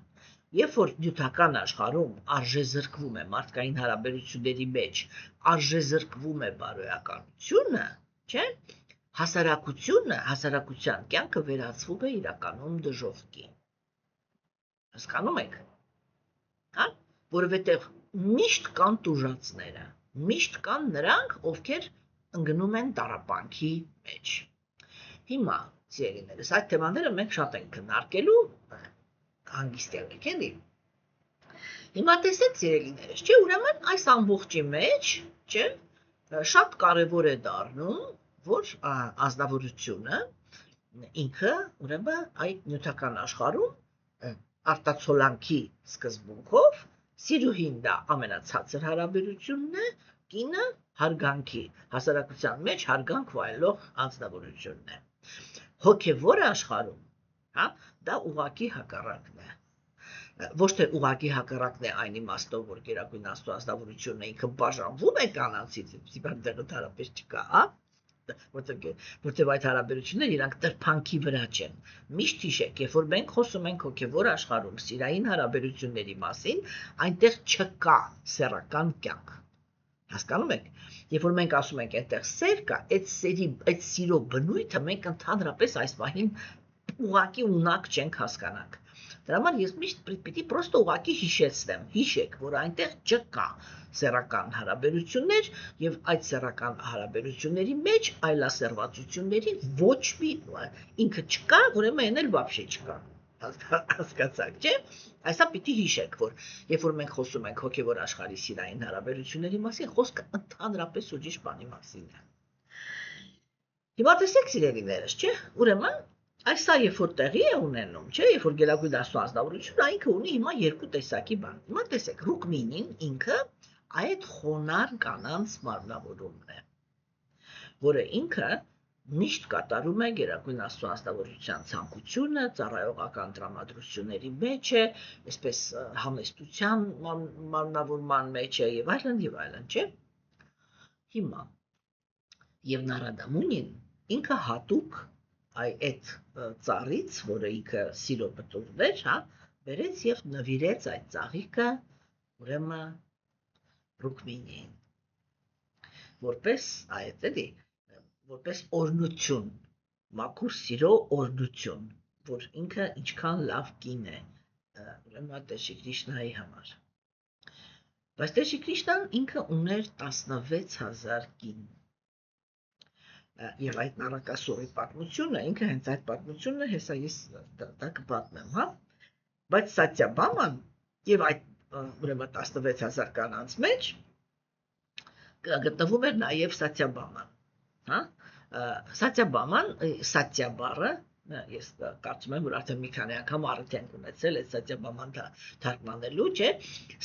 Երբ որ նյութական աշխարհում արժեզրկվում է մարդկային հարաբերությունների մեջ, արժեզրկվում է բարոյականությունը, չէ՞, հասարակության կյանքը վերածվում է իրականում դժոխքի։ Հասկանում եք։ Հա, որովհետև միշտ կան տուժածները, միշտ կան նրանք, ովքեր ընկնում են տառապանքի մեջ։ Հիմա, սիրելիներս, այդ թեմաները մենք շատ ենք քննարկելու, հանգիստ եղեք, էլի։ Հիմա տեսեք, սիրելիներս, չէ, ուրեմն այս ամբողջի մեջ, չէ, շատ կարևոր է դառնում, որ ազնվորությունը ինքը, ուրեմն այդ նյութական աշխարհում արտացոլանքի սկզբունքով սիրուհին դա ամենացածր հարաբերությունն է, կինը հարգանքի, հասարակության մեջ հարգանք վայելող անձնավորությունն է։ Հոգևոր աշխարհում, հա, դա ուղղակի հակառակն է։ Ոչ թե ուղղակի հակառակն է այն իմաստով, որ Գերագույն Աստծո անձնավորությունը ինքը բաժանվում է կանանցից, դեռ հարաբեր չկա, հա, որտեղ այդ հարաբերությունները իրանք տրփանքի վրա չեն։ Միշտ հիշեք, երբ որ մենք խոսում ենք հոգևոր աշխարհում սիրային հարաբերությունների մասին, այնտեղ չկա սեռական կյանք։ Հասկանում եք։ Երբ որ մենք ասում ենք այդտեղ սեր կա, այդ սիրո բնույթը մենք ընդհանրապես այս պահին ուղղակի ունակ չենք հասկանանք։ Դրա համար ես միշտ պիտի պրոստը ուղղակի հիշեցնեմ, հիշեք, որ այնտեղ չկա սեռական հարաբերություններ եւ այդ սեռական հարաբերությունների մեջ այլասերվածությունների ոչ մի ինքը չկա, ուրեմն այն էլ вообще չկա։ Հասկացաք, չէ՞։ Այսա պիտի հիշեք, որ երբ որ մենք խոսում ենք հոգեվոր աշխարհի սիրային հարաբերությունների մասին, խոսքը ընդհանրապես ուրիշ բանի մասին է։ Հիմա տեսեք սիրելիներս, չէ՞։ Ուրեմն Այսա երբ որ տեղի է ունենում, չէ, երբ որ Գելագույն Աստծո ազնվորությունը ինքը ունի հիմա երկու տեսակի բան։ Հիմա տեսեք, Ռուկմինին ինքը այդ խոնար կանանց մարմնավորումն է, որը ինքը միշտ կատարում է Գելագույն Աստծո ազնվորության ցանկությունը, ծառայողական տրամադրությունների մեջ է, այսպես համեստության մարմնավորման մեջ է եւ այլն, չէ։ Հիմա եւ Նարադամունին ինքը հատուկ այդ ծառից, որը ինքը սիրո պտուղն էր, հա, բերեց եւ նվիրեց այդ ծաղիկը ուրեմն Ռուկմինին, որպես այդ էլի, որպես օրհնություն, մաքուր սիրո օրհնություն, որ ինքը ինչքան լավ կին է, ուրեմն Տեր Կրիշնայի համար։ Բայց Տեր Կրիշնան ինքը ուներ 16000 կին։ Եվ այդ նարակասորի պատմությունը, ինքը հենց այդ պատմությունն է, հեսա ես դա կպատմեմ, հա։ Բայց Սատյաբաման եւ այդ ուրեմն 16000 կանանց մեջ գտնվում էր նաեւ Սատյաբաման, հա։ Սատյաբաման, Սատյա բառը, ես կարծում եմ, որ արդեն մի քանի անգամ առիթ ենք ունեցել այդ Սատյաբաման թարգմանելու, չէ։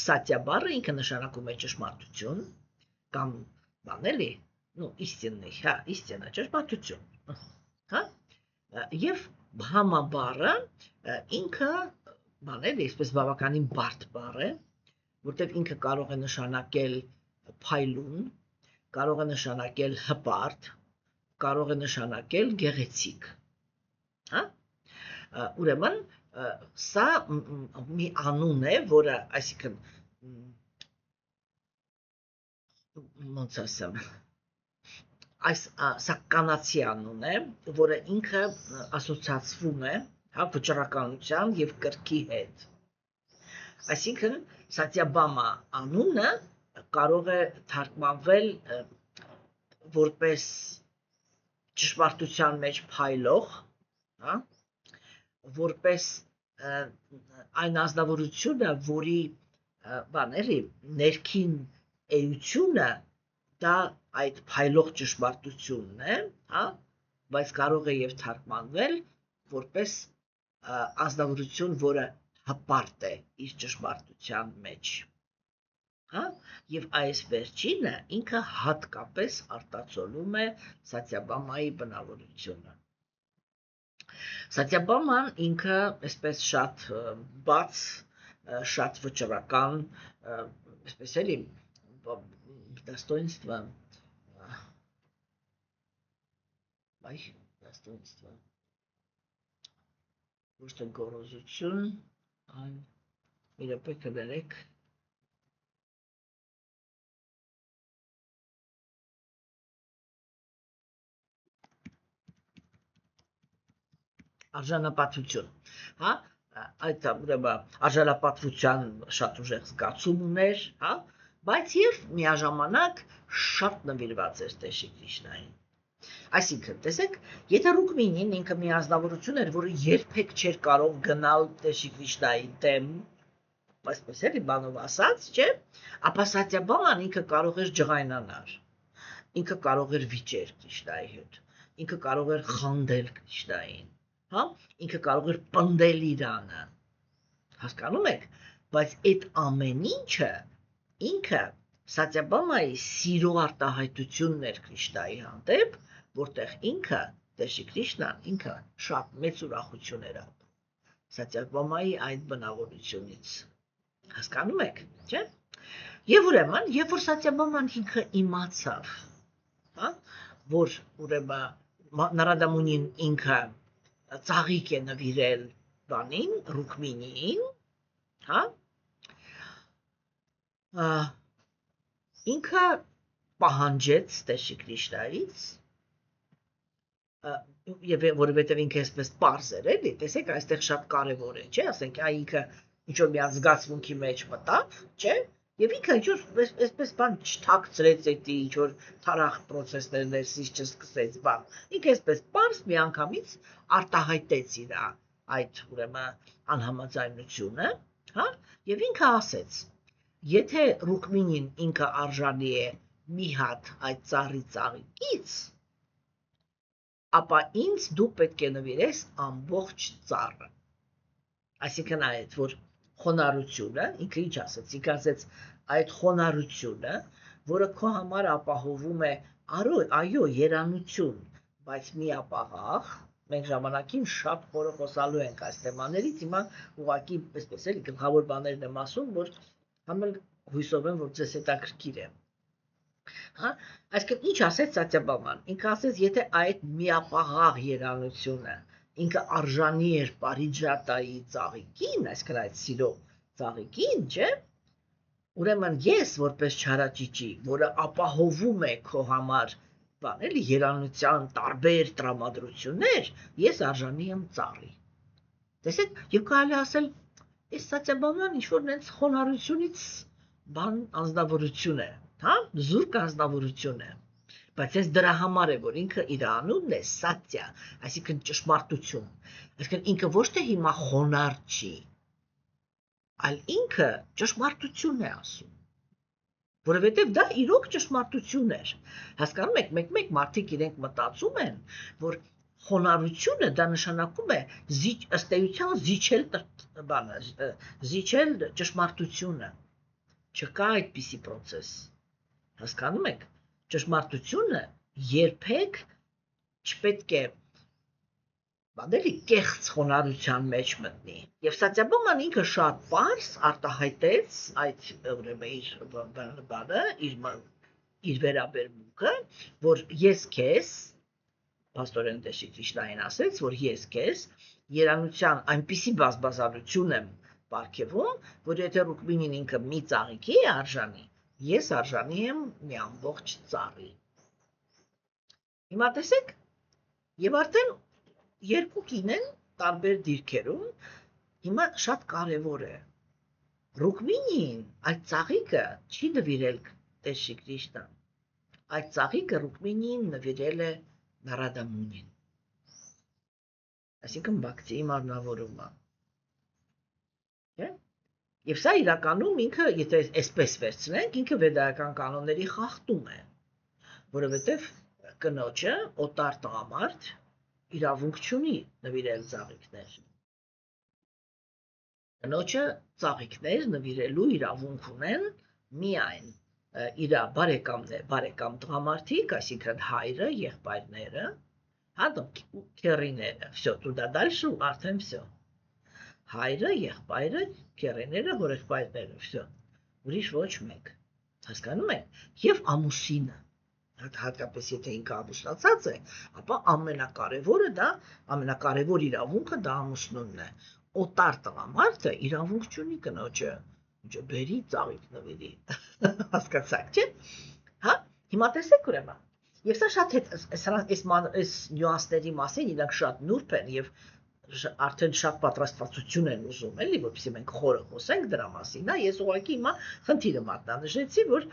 Սատյա բառը ինքը նշանակում է ճշմարտություն կամ բան էլի, ну, истинный, հա, истина, ճշմարտություն, հա, եւ Բհամա բառը ինքը բան է, այսպես բավականին բարդ բառ է, որտեղ ինքը կարող է նշանակել փայլուն, կարող է նշանակել հպարտ, կարող է նշանակել գեղեցիկ, հա, ուրեմն սա մի անուն է, որը, այսինքն ոնց ասեմ, սա կանացի անուն է, որը ինքը ասոցիացվում է, հա, վճռականության եւ կրքի հետ։ Այսինքն Սատյաբամա անունը կարող է թարգմանվել որպես ճշմարտության մեջ փայլող, հա, որպես այն ազնվորությունը, որի բաների ներքին էությունը դա այդ փայլող ճշմարտությունն է, հա, բայց կարող է եւ թարգմանվել որպես ազնվորություն, որը հպարտ է իր ճշմարտության մեջ, հա, եւ այս վերջինը ինքը հատկապես արտացոլում է Սատյաբամայի բնավորությունը։ Սատյաբաման ինքը այսպես շատ բաց, շատ վճռական, այսպես էլի достоинство, достоинство, ոչ թե գոռոզություն, այլ իրապես կներեք արժանապատվություն, հա, այդ ուրեմն արժանապատվության շատ ուժեղ զգացում ուներ, հա, բայց եւ միաժամանակ շատ նվիրված էր Տեր Կրիշնային։ Այսինքն, տեսեք, եթե Ռուկմինին ինքը մի ազնվորություն էր, որը երբեք չէր կարող գնալ Տեր Կրիշնայի դեմ, այսպես էլի բանով ասած, չէ, ապա Սատյաբաման ինքը կարող էր ջղայնանալ, ինքը կարող էր վիճել Կրիշնայի հետ, ինքը կարող էր խանդել Կրիշնային, հա, ինքը կարող էր պնդել իրանը, հասկանում եք, բայց այդ ամեն ինչը ինքը Սատյաբամայի սիրո արտահայտությունն էր Կրիշնայի հանդեպ, որտեղ ինքը Տեր Կրիշնան ինքը շատ մեծ ուրախություն էր ապրում Սատյաբամայի այդ բնավորությունից, հասկանում եք, չէ՞։ Եվ ուրեմն, երբ որ Սատյաբաման ինքը իմացավ, հա, որ ուրեմն Նարադամունին ինքը ծաղիկ է նվիրել բանին, Ռուկմինիին, հա, ինքը պահանջեց Տեր Քրիշնայից եւ որովհետեւ ինքը այսպես པարզ էր, էլի, տեսեք, այստեղ շատ կարեւոր է, չէ՞, ասենք, ինքը ինչ որ մի զգացմունքի մեջ մտավ, չէ՞, եւ ինքը ինչ որ այսպես բան չթաքցրեց էդի, ինչ որ թարախ process-ներ ներսից չսկսեց, բան։ Ինքը այսպես པարզ միանգամից արտահայտեց իր այդ ուրեմն անհամաձայնությունը, հա, եւ ինքը ասեց. Եթե Ռուկմինին ինքը արժանի է մի հատ այդ ծառից, ապա ինձ դու պետք է նվիրես ամբողջ ծառը։ Այսինքն այդ, որ խոնարհությունը, ինքը ինչ ասեց, ինքը ասեց այդ խոնարհությունը, որը քո համար ապահովում է, այո, երանություն, բայց միապաղաղ, մենք ժամանակին շատ խորը խոսալու ենք այս թեմաներից, հիմա ուղղակի այսպես էլի գլխավոր բաներն եմ ասում, որ համել հույսով եմ, որ ձեզ հետաքրքիր է։ Հա, այսինքն ինչ ասեց Սատյաբաման, ինքը ասեց, եթե այդ միապաղաղ երանությունը ինքը արժանի էր Պարիջատայի ծաղիկին, այսինքն այդ սիրո ծաղիկին, չէ՞, ուրեմն ես որպես չարաճճի, որը ապահովում է քո համար, բան էլի, երանության տարբեր տրամադրություններ, ես արժանի եմ ծառի։ Տեսեք, եւ կարելի ասել, այս Սատյաբաման ինչ որ նենց խոնարհությունից բան անձնավորություն է, հա, զուրկ անձնավորություն է, բայց այս դրա համար է, որ ինքը իր անունն է Սատյա, այսինքն ճշմարտություն, այսինքն ինքը ոչ թե հիմա խոնարհ չի, այլ ինքը ճշմարտություն է ասում, որովհետև դա իրոք ճշմարտություն էր, հասկանում եք, մեկ մարդիկ իրենք մտածում են, որ խոնարհությունը դա նշանակում է ըստ էության զիջել ճշմարտությունը, չկա այդպիսի process, հասկանում եք, ճշմարտությունը երբեք չպետք է բանելի կեղծ խոնարհության մեջ մտնի։ Եվ Սատյաբաման ինքը շատ པարզ արտահայտեց այդ ուրեմն բանը, իր վերաբերմունքը, որ ես քեզ, Պաստորեն Տեր Քրիշնային ասեց, որ ես քեզ երանության այնպիսի բազմազանություն եմ պարգևում, որ եթե Ռուկմինին ինքը մի ծաղիկի է արժանի, ես արժանի եմ մի ամբողջ ծառի։ Հիմա տեսեք, եւ արդեն երկու կին են տարբեր դիրքերում, հիմա շատ կարևոր է։ Ռուկմինին այդ ծաղիկը չի նվիրել Տեր Քրիշնան, այդ ծաղիկը Ռուկմինին նվիրել է Նարադա Մունին, այսինքն Բաքթիի մարմնավորումը։ Եվ սա իրականում ինքը, եթե այսպես վերցնենք, ինքը վեդայական կանոնների խախտում է, որովհետև կնոջը օտար տղամարդ իրավունք չունի նվիրել ծաղիկներ։ Կնոջը ծաղիկներ նվիրելու իրավունք ունեն միայն իր բարեկամ տղամարդիկ, այսինքն հայրը, եղբայրները, հա, քեռիները, всё, տուդա դальше արդեն всё։ Հայրը, եղբայրը, քեռիները, հորեղբայրները, всё։ Ուրիշ ոչ մեկ։ Հասկանում եք։ Եվ ամուսինը, հատկապես եթե ինքը ամուսնացած է, ապա ամենակարևոր իրավունքը դա ամուսնունն է։ Օտար տղամարդը իրավունք չունի կնոջը, ինչը բերի ծաղիկ նվիրի։ Հասկացաք, չէ՞։ Հա, հիմա տեսեք ուրեմն։ Եվ սա շատ այս նյուանսների մասին իրանք շատ նուրբ են եւ արդեն շատ պատրաստվածություն են ուզում, էլի, որպեսզի մենք խորը խոսենք դրա մասին, հա, ես ուղղակի հիմա խնդիրը մատնանշեցի, որ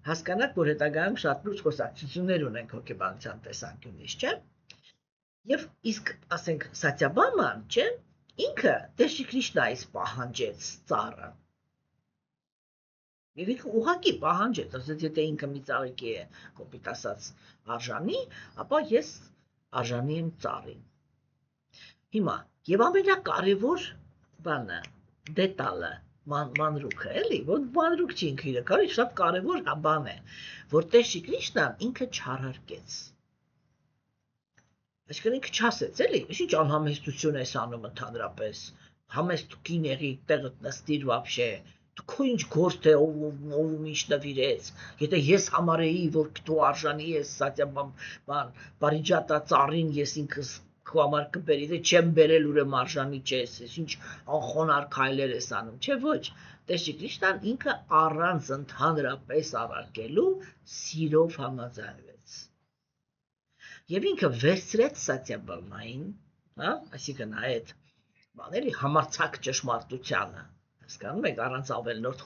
հասկանաք, որ հետագայում շատ լուրջ խոսակցություններ ունենք հոգեբանության տեսանկյունից, չէ՞։ Եվ իսկ, ասենք, Սատյաբաման, չէ՞, ինքը Տեր Քրիշնայից պահանջեց ծառը։ Եվ ինքը ուղղակի պահանջեց, ասեց, եթե ինքը մի ծաղիկի է, կոպիտ ասած, արժանի, ապա ես արժանի եմ ծառին։ Հիմա, եւ ամենակարևոր բանը, դետալը, մանրուքը, էլի, որ մանրուք չի ինքը իրականում շատ կարևոր բան է, որ Տեր Քրիշնան ինքը չարարկեց։ Այսինքն ինքը չասեց, էլի, ինչ անհամեստություն ես անում ընդհանրապես, համեստ կին եղի, տեղդ նստիր вообще, քո ինչ գործ է, ով ինչ նվիրեց, եթե ես համարեի, որ դու արժանի ես Սատյաբան, Պարիջատա ծառին, ես ինքս քո համար կբերի, դե չեմ բերել ուրեմն արժանի չես, ինչ անխոնար քայլեր ես անում, չէ՞ ոչ։ Տեր Քրիստոսն ինքը առանց ընդհանրապես առարկելու սիրով համաձայնվեց։ Եվ ինքը վերցրեց Սատյաբհամային, հա, այսինքն այդ բաների համարձակ ճշմարտությանը, հասկանում եք, առանց ավելնորդ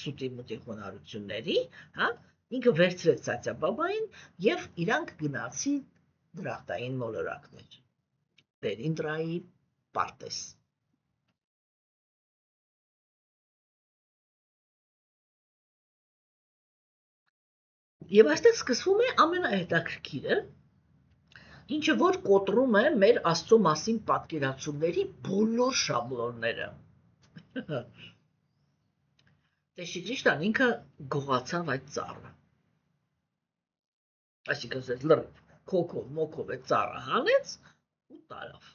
սուտի մուտի խոնարհությունների, հա, ինքը վերցրեց Սատյաբհամային եւ իրանք գնացին դրախտային մոլորակներ։ Տեր Ինդրայի պարտեզ։ Եվ այստեղ սկսվում է ամենահետաքրքիրը, ինչը որ կոտրում է մեր Աստծո մասին պատկերացումների բոլոր շաբլոնները։ Տեր Քրիստոսն ինքը գողացավ այդ ծառը։ Այսինքն լրիվ քոքով մոքով այդ ծառը հանեց ու տարավ։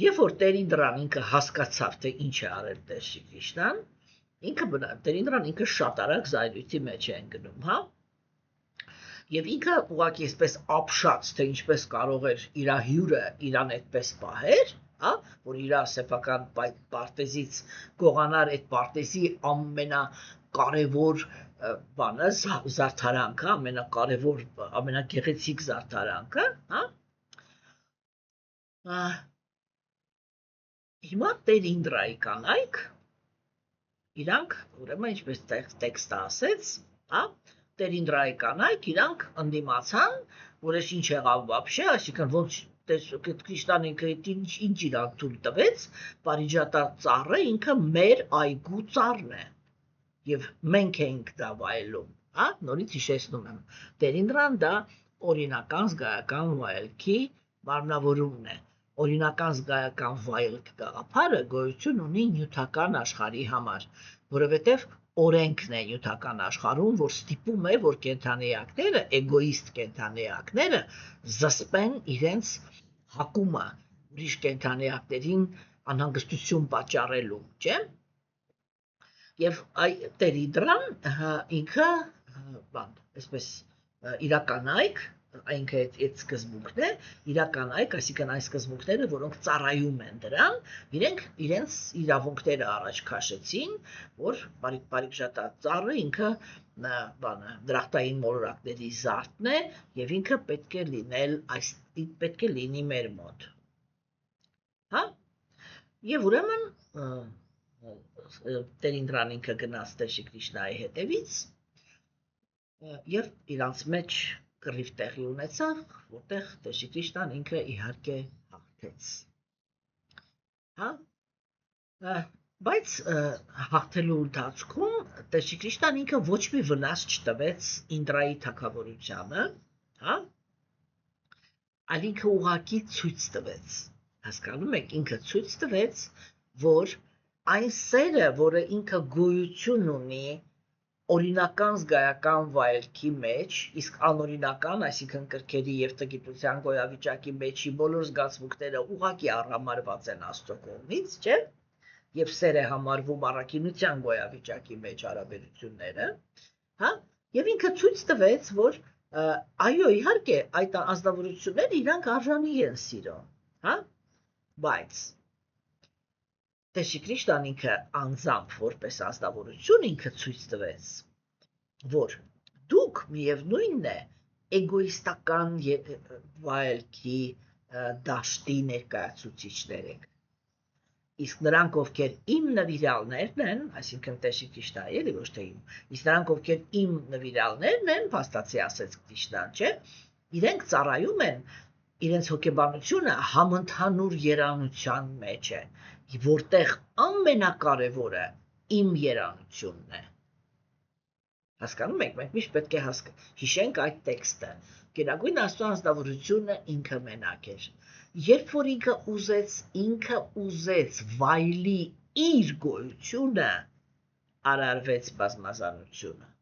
Երբ որ Տեր Ինդրան ինքը հասկացավ, թե ինչ է արել Տեր Քրիստոսն, Տեր Ինդրան ինքը շատ արագ զայրույթի մեջ է ընկնում, հա։ Եվ ինքը ուղղակի այսպես ապշած, թե ինչպես կարող էր իր հյուրը իրան այդպես պահեր, հա, որ իր սեփական պարտեզից գողանար այդ պարտեզի ամենակարևոր բանը, զարդարանքը, ամենակարևոր, ամենագեղեցիկ զարդարանքը, հա։ Հիմա Տեր Ինդրայի կանայք, իրանք, ուրեմն ինչպես տեքստը ասեց, հա, Տեր Ինդրայի կանայք իրանք ընդդիմացան, որ ես ինչ եղավ вообще, այսինքն ոնց Քրիստոսն ինքը ինչ իրանք թույլ տվեց, Պարիջատար ծառը ինքը մեր այգու ծառն է։ Եվ մենք ենք դա վայելում, հա, նորից հիշեցնում եմ։ Տեր Ինդրան դա օրինական զգայական վայելքի մարմնավորումն է։ Օրինական զգայական վայելք գաղափարը գոյություն ունի նյութական աշխարհի համար, որովհետև օրենքն է նյութական աշխարհում, որ ստիպում է, որ կենդանիակները, էգոիստ կենդանիակները զսպեն իրենց հակումը ուրիշ կենդանիակներին անհանգստություն պատճառելու, չէ՞։ Եվ Տեր Ինդրան ինքը այսպես իրականայք, այնքը այդ սկզբունքն է, իրականայք, այսինքն այն սկզբունքները, որոնք ծառայում են դրան, իրենց իրավունքները առաջ քաշեցին, որ Պարիջատար ծառը ինքը դրախտային մոլորակների զարդն է եւ ինքը պետք է լինի մեր մոտ։ Հա։ Եվ ուրեմն Տեր Ինդրան ինքը գնաց Տեր Քրիստոսի հետևից եւ իրանց մեջ կռիվ տեղի ունեցավ, որտեղ Տեր Քրիստոսն ինքը իհարկե հաղթեց։ Հա։ Բայց հաղթելու ընթացքում Տեր Քրիստոսն ինքը ոչ մի վնաս չտվեց Ինդրայի թագավորությանը, հա։ Այլ ինքը ուղղակի ցույց տվեց, հասկանում եք, ինքը ցույց տվեց, որ այն սերը, որը ինքը գոյություն ունի օրինական զգայական վայելքի մեջ, իսկ անօրինական, այսինքն կրքերի եւ տգիտության գոյավիճակի մեջի բոլոր զգացմունքները ուղղակի առհամարված են Աստծո կողմից, չէ՞։ Եվ սեր է համարվում առաքինության գոյավիճակի մեջ հարաբերությունները, հա, եւ ինքը ցույց տվեց, որ այո, իհարկե, այդ ազնվորությունները իրանք արժանի են սիրո, հա, բայց Տեր Քրիստոսն ինքը անձամբ որպես ազնվորություն ինքը ցույց տվեց, որ դուք միևնույնն է էգոիստական վայելքի դաշտի ներկայացուցիչներ եք։ Իսկ նրանք, ովքեր իմ նվիրալներն են, այսինքն Տեր Քրիստոսն է, ոչ թե իմ, իսկ նրանք, ովքեր իմ նվիրալներն են, փաստացի ասեց Քրիստոսն, չէ, իրենք ծառայում են, իրենց հոգեբանությունը համընդհանուր երանության մեջ է, որտեղ ամենակարևորը իմ երանությունն է։ Հասկանում եք, մենք միշտ պետք է հիշենք այդ տեքստը։ Գերագույն Աստծո ազնվորությունը ինքը մենակ էր։ Երբ որ ինքը ուզեց վայելի իր գոյությունը, արարվեց բազմազանությունը։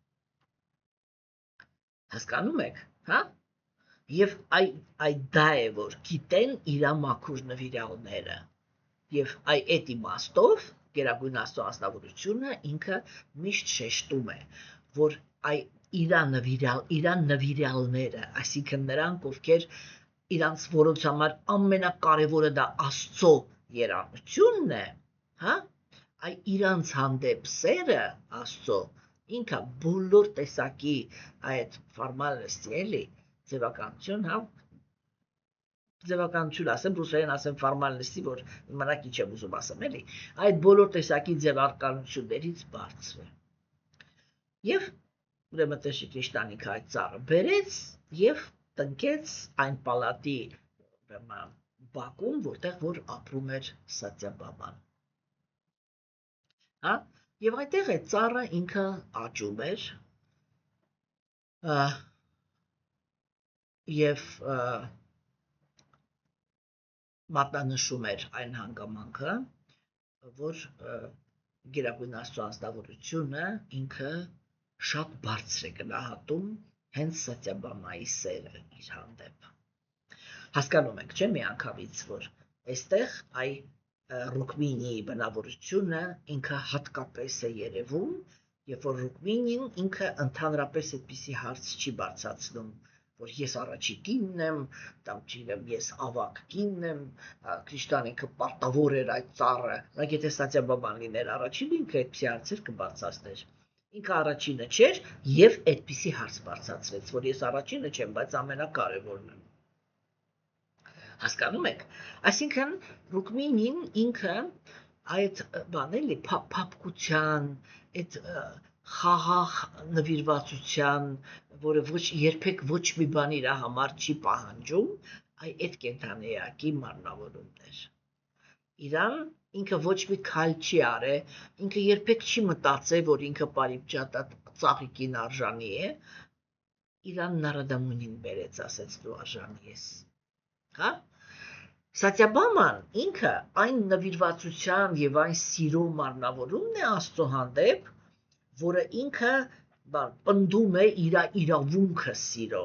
Հասկանում եք, հա։ Եվ այդ դա է, որ գիտեն իր մաքուր նվիրալները։ Եվ այդ իմաստով Գերագույն Աստծո ազնվորությունը ինքը միշտ շեշտում է, որ իրան նվիրյալները, այսինքն նրանք, ովքեր իրանց որոնց համար ամենակարևորը դա Աստծո երաշխությունն է, հա, այ իրանց հանդեպ սերը Աստծո ինքը բոլոր տեսակի այդ ֆորմալնեսի էլի ձևականություն, հա, ձևականություն ասեմ, ռուսերեն ասեմ ֆորմալնեսի, որ իմանաք ինչ եմ ուզում ասեմ, էլի, այդ բոլոր տեսակի ձևականություններից բարձր է։ Եվ ուրեմն Տեր Քրիստոնյա այդ ծառը բերեց եւ տնկեց այն պալատի բակում, որտեղ որ ապրում էր Սատյաբաման։ Հա, եւ այդտեղ այդ ծառը ինքը աճում էր եւ մատնանշում էր այն հանգամանքը, որ Գերագույն Աստծո անձնավորությունը ինքը շատ բարձր է գնահատում հենց Սատյաբամայի սերը իր հանդեպ։ Հասկանում եք, չէ՞ միանգամից, որ այստեղ այ Ռուկմինիի բնավորությունը ինքը հատկապես է երևում, երբ որ Ռուկմինին ինքը ընդհանրապես այդպիսի հարց չի բարձրացնում, որ ես առաջի կինն եմ, կամ չգիտեմ, ես ավագ կինն եմ, Քրիստոնյա պարտավոր էր այդ ծառը, բայց եթե Սատյաբաման լիներ առաջին, ինքը այդպիսի հարցեր կբարձրացներ։ Ինքը առաջինը չէր եւ այդպիսի հարց բարձրացրեց, որ ես առաջինը չեմ, բայց ամենակարևորն եմ։ Հասկանում եք։ Այսինքն Ռուկմինին ինքը այդ բաների փափկության, այդ խաղաղ նվիրվածության, որը երբեք ոչ մի բան իր համար չի պահանջում, այդ կենթանիակի մարմնավորումներ։ Իրան ինքը ոչ մի քայլ չի արել, ինքը երբեք չի մտածել, որ ինքը պարիպճատա ծաղիկին արժանի է, իրան նարադամունին բերեց, ասեց դու արժանի ես։ Հա? Սատյաբաման ինքը այն նվիրվածության եւ այն սիրո մարմնավորումն է Աստծո հանդեպ, որը ինքը պնդում է իր իրավունքը սիրո,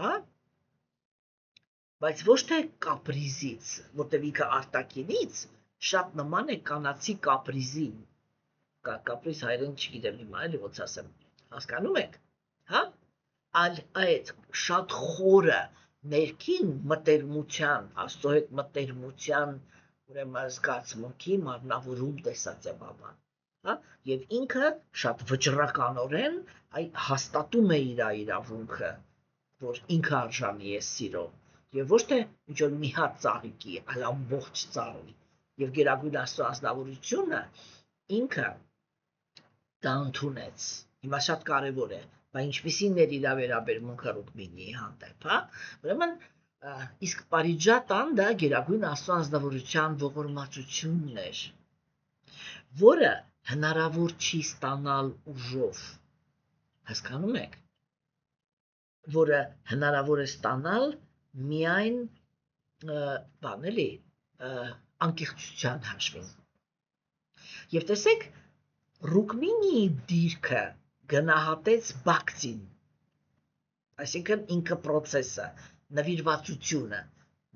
հա? Բայց ոչ թե կապրիզից, որտեղ ինքը արտակինից շատ նման է կանացի կապրիզին։ Կապրիզ հայերեն չգիտեմ հիմա էլի ոնց ասեմ։ Հասկանում եք, հա? Այդ շատ խորը ներքին մտերմության, Աստծո հետ մտերմության, ուրեմն զգացմունքի մարմնավորում Սատյաբաման, հա? Եվ ինքը շատ վճռականորեն հաստատում է իր իրավունքը, որ ինքը արժանի է սիրո, եւ ոչ թե ինչ որ մի հատ ծաղիկի, այլ ամբողջ ծառի։ Եվ Գերագույն Աստծո անձնավորությունը ինքը դա ընդունեց։ Հիմա շատ կարևոր է, բայց ինչպիսին էր իր վերաբերմունքը Ռուկմինիի հանդեպ, հա? Ուրեմն իսկ Պարիջատան դա Գերագույն Աստծո անձնավորության ողորմածությունն էր, որը հնարավոր չի ստանալ ուժով։ Հասկանում եք, որը հնարավոր է ստանալ միայն բանելի անկեղծության հաշվին։ Եվ տեսեք, Ռուկմինիի դիրքը գնահատեց Բակտին, այսինքն ինքը պրոցեսը, նվիրվածությունը,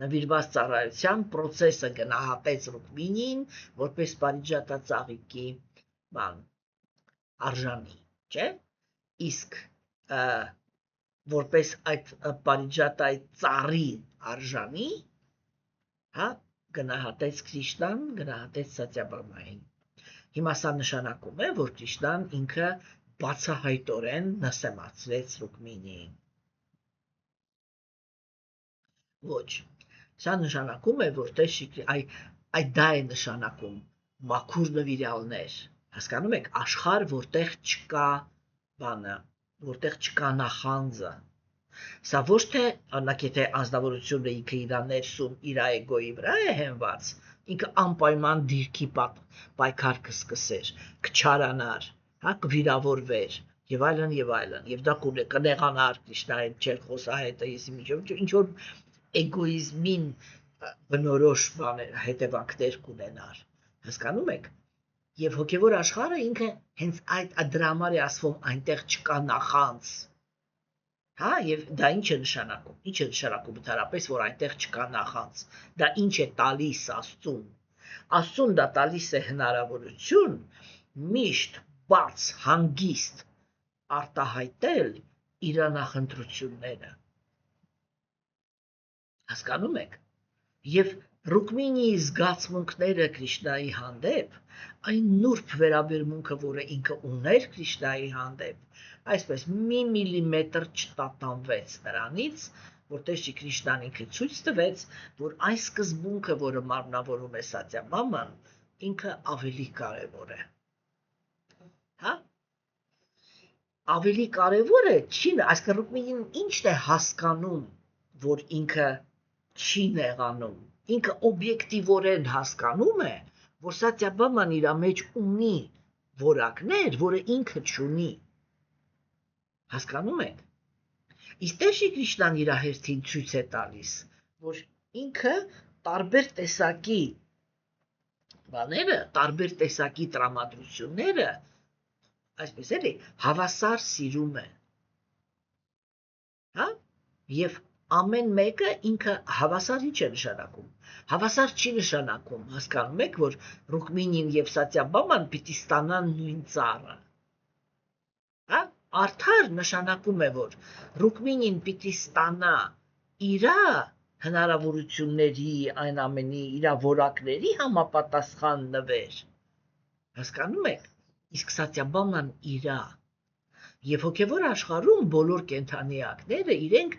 նվիրված ծառայության պրոցեսը գնահատեց Ռուկմինին որպես Պարիջատա ծաղիկի արժանի, չէ՞։ Իսկ որպես այդ Պարիջատայի ծառի արժանի, հա, գնահատեց Քրիշնան, գնահատեց Սատյաբամային։ Հիմա սա նշանակում է, որ Քրիշնան ինքը բացահայտորեն նսեմացրեց Ռուկմինիին։ Ոչ, սա նշանակում է, որ այդ դա է նշանակում մաքուր նվիրյալներ, հասկանում եք, աշխարհ, որտեղ չկա բանը, որտեղ չկա նախանձը։ Սա ոչ թե անակ եթե անձնավորությունը ինքը իր ներսում իր էգոյի վրա է հենված, ինքը անպայման դիրքի պայքար կսկսեր, կչարանար, հա, կվիրավորվեր եւ այլն եւ այլն, եւ դա կնեղանար Քրիշնային չեր խոսահետը, ես ինչ որ էգոիզմին բնորոշ բաներ, հետևանքներ կունենար։ Հասկանում եք։ Եվ հոգևոր աշխարհը ինքը հենց այդ դրա համար է ասվում այնտեղ չկա նախանձ։ Հա, եւ դա ինչ է նշանակում։ Ինչ է նշանակում ընդհանրապես, որ այնտեղ չկա նախանձ։ Դա ինչ է տալիս Աստծուն։ Աստծուն դա տալիս է հնարավորություն միշտ բաց, հանգիստ, արտահայտել իր նախընտրությունները։ Հասկանում եք։ Եվ Ռուկմինիի զգացմունքները Կրիշնայի հանդեպ, այն նուրբ վերաբերմունքը, որը ինքը ուներ Կրիշնայի հանդեպ, այսպես մի միլիմետր չտատանվեց նրանից, որտեղ Կրիշնան ինքը ցույց տվեց, որ այս սկզբունքը, որը մարմնավորում է Սաթյաբաման, ինքը ավելի կարևոր է։ Հա? Ավելի կարևոր է, չի, այսինքն Ռուկմինին ի՞նչն է հասկանում, որ ինքը չի նեղանում։ Ինքը օբյեկտիվորեն հասկանում է, որ Սաթյաբաման իր մեջ ունի որակներ, որը ինքը չունի։ Հասկանում եք։ Իսկ Տեր Կրիշնան իր հերթին ցույց է տալիս, որ ինքը տարբեր տեսակի բաները, տարբեր տեսակի տրամադրությունները, այսպես էլի, հավասար սիրում է։ Հա? Եվ ամեն մեկը ինքը հավասար ինչ է նշանակում։ Հավասար չի նշանակում, հասկանում եք, որ Ռուկմինին եւ Սաթյաբաման պիտի ստանան նույն ծառը։ Հա? Արդար նշանակում է, որ Ռուկմինին պիտի ստանա իրա հնարավորությունների, այն ամենի, իրա որակների համապատասխան նվեր։ Հասկանում եք։ Իսկ Սաթյաբաման իրա Եվ հոգևոր աշխարհում բոլոր կենդանիակները իրենք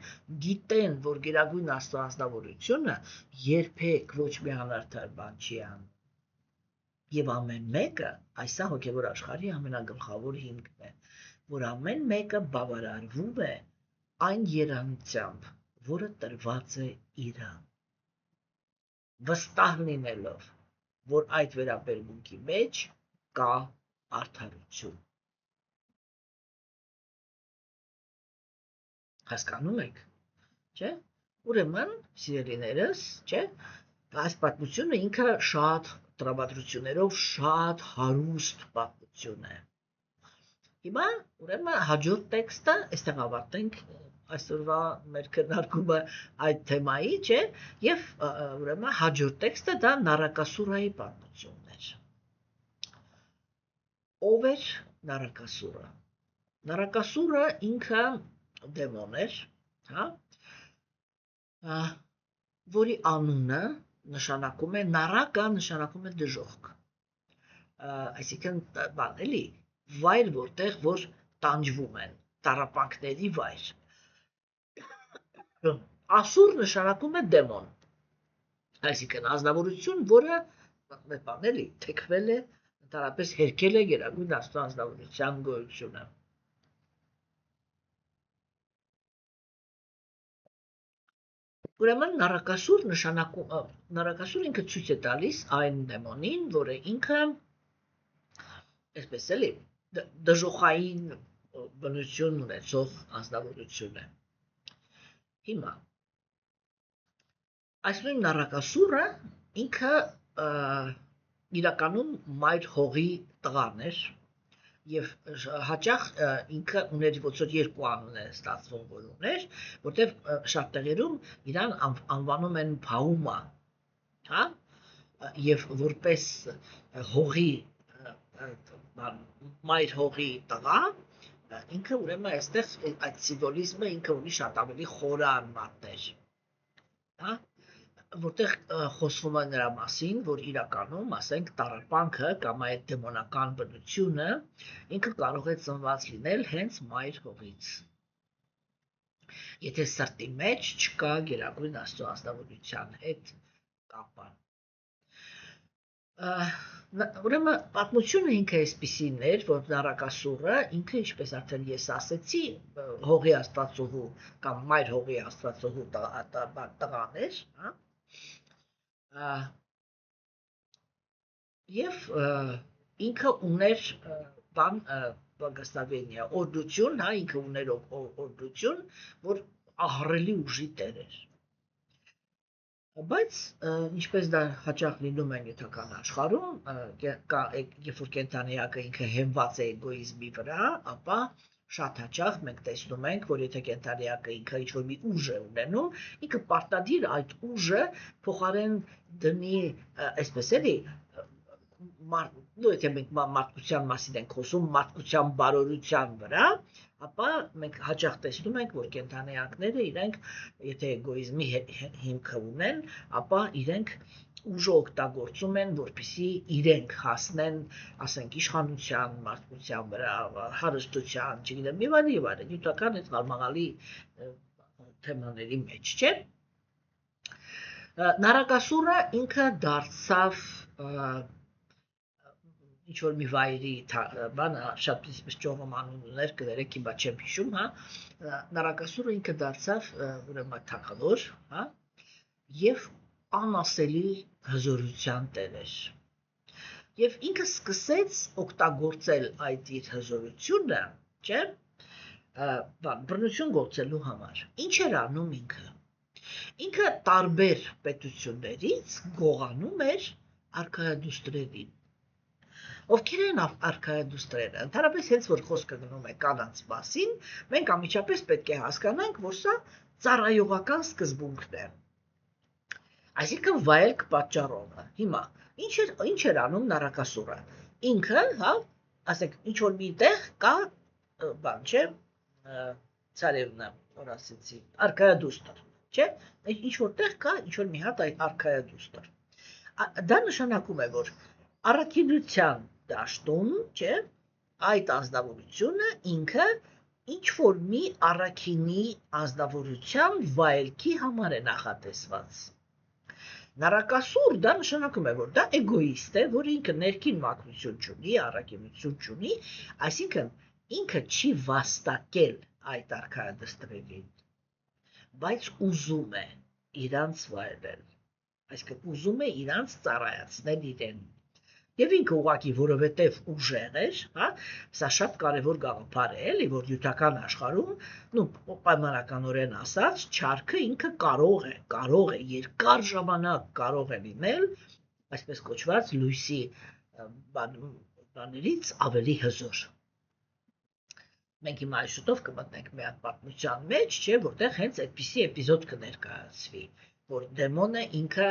գիտեն, որ գերագույն աստվածավորությունը երբեք ոչ մի անարդար բան չի անում։ Եվ ամեն մեկը, այսա հոգևոր աշխարհի ամենագլխավոր հիմքն է, որ ամեն մեկը բավարարվում է այն երանությամբ, որը տրված է իրան։ Վստահ լինելով, որ այդ վերաբերմունքի մեջ կա արդարություն։ Հասկանում եք, չէ՞։ Ուրեմն, սիրելիներս, չէ՞, այս պատմությունը ինքը շատ տրամադրություններով շատ հարուստ պատմություն է։ Հիմա, ուրեմն, հաջորդ տեքստը, այստեղ ավարտենք այսօրվա մեր քննարկումը այդ թեմայի, չէ՞, եւ ուրեմն հաջորդ տեքստը դա Նարակասուրայի պատմությունն էր։ Ով էր Նարակասուրը։ Նարակասուրը ինքը դեմոն էր, հա, որի անունը նշանակում է Նարակա, նշանակում է դժոխք, այսինքն բան էլի, վայր, որտեղ որ տանջվում են, տառապանքների վայր։ Ասուր նշանակում է դեմոն, այսինքն ազնվորություն, որը բան էլի, թեքվել է, ընդհանրապես հերքել է գերագույն Աստծո ազնվորության գոյությունը։ Ուրեմն Նարակասուր ինքը ցույց է տալիս այն դեմոնին, որը ինքը, այսպես էլի, դժոխային բնություն ունեցող ազնվորություն է։ Հիմա, այս նույն Նարակասուրը ինքը իրականում մայր հողի տղան էր, եւ հաճախ ինքը ուներ ոնց որ երկու անուն է ստացվում, որ ուներ, որտեղ շատ տեղերում իրան անվանում են Փաումա, հա, եւ որպես հողի մայր հողի տղա, ինքը ուրեմն այստեղ այդ սիմվոլիզմը ինքը ունի շատ ավելի խորը արմատներ, հա, որտեղ խոսվում է նրա մասին, որ իրականում, ասենք, տառապանքը կամ այդ դեմոնական բնությունը ինքը կարող է ծնված լինել հենց մայր հողից։ Եթե սրտի մեջ չկա գերագույն Աստծո ազնվորության հետ կապը։ Ուրեմն պատմությունը ինքը այսպիսին էր, որ Նարակասուրը ինքը, ինչպես արդեն ես ասեցի, հողի աստվածուհու կամ մայր հողի աստվածուհու տղան էր, հա, եւ ինքը ուներ բան բագաստավենիա, օրդություն, հա, ինքը ուներ օրդություն, որ ահռելի ուժի տեր էր։ Բայց ինչպես դա հաճախ լինում է նյութական աշխարհում, երբ որ կենդանիակը ինքը հենված է էգոիզմի վրա, ապա շատ հաճախ մենք տեսնում ենք, որ եթե կենդանիակը ինքը ինչ-որ մի ուժ է ունենում, ինքը պարտադիր այդ ուժը փոխարեն դնի, այսպես էլի, դու եթե մենք մարդկության մասին ենք խոսում, մարդկության բարօրության վրա, ապա մենք հաճախ տեսնում ենք, որ կենդանիակները իրենք, եթե էգոիզմի հիմքը ունեն, ապա իրենք ուժը օգտագործում են, որպեսզի իրենք հասնեն, ասենք, իշխանության, մարդկության վրա, հարստության, չգիտեմ, եւ այլն, նյութական այդ խարմաղալի թեմաների մեջ, չէ՞։ Նարակասուրը ինքը դարձավ ինչ-որ մի վայրի բանը, շատ ճողում անուն ուներ, կներեք, հիմա չեմ հիշում, հա, նարակասուրը ինքը դարձավ ուրեմն թագավոր, հա, եւ անասելի հզորության տեր էր։ Եվ ինքը սկսեց օգտագործել այդ իր հզորությունը, չէ՞, բռնություն գործելու համար։ Ինչ էր անում ինքը։ Ինքը տարբեր պետություններից գողանում էր արքայադուստրերին։ Ովքեր են արքայադուստրերը։ Ընդհանրապես հենց որ խոսքը գնում է կանանց մասին, մենք անմիջապես պետք է հասկանանք, որ սա ծառայողական սկզբունքն է։ Այսինքն վայելք պատճառողը։ Հիմա ինչ էր անում նարակասուրը։ Ինքը, հա, ասենք, ինչ որ մի տեղ կա, բան, չէ, ցարևնա, որ ասեցի, արքայադուստր, չէ, ինչ որ տեղ կա, ինչ որ մի հատ այդ արքայադուստր։ Դա նշանակում է, որ առաքինության դաշտում, չէ, այդ ազնվորությունը ինքը ինչ որ մի առաքինի ազնվորության վայելքի համար է նախատեսված։ Նարակասուր դա նշանակում է, որ դա էգոիստ է, որ ինքը ներքին մաքրություն չունի, առաքինություն չունի, այսինքն ինքը չի վաստակել այդ արքայադուստրերին, բայց ուզում է իրանց վայելել, այսինքն ուզում է իրանց ծառայացնել իրեն։ Եվ ինքը ուղղակի, որովհետև ուժեղ էր, հա, սա շատ կարևոր գաղափար է, էլի, որ նյութական աշխարհում, պայմանականորեն ասած, չարքը ինքը կարող է երկար ժամանակ կարող է լինել, այսպես կոչված լույսի բաներից ավելի հզոր։ Մենք հիմա շուտով կմտնենք մի հատ պատմության մեջ, չէ, որտեղ հենց այդպիսի էպիզոդ կներկայացվի, որ դեմոնը ինքը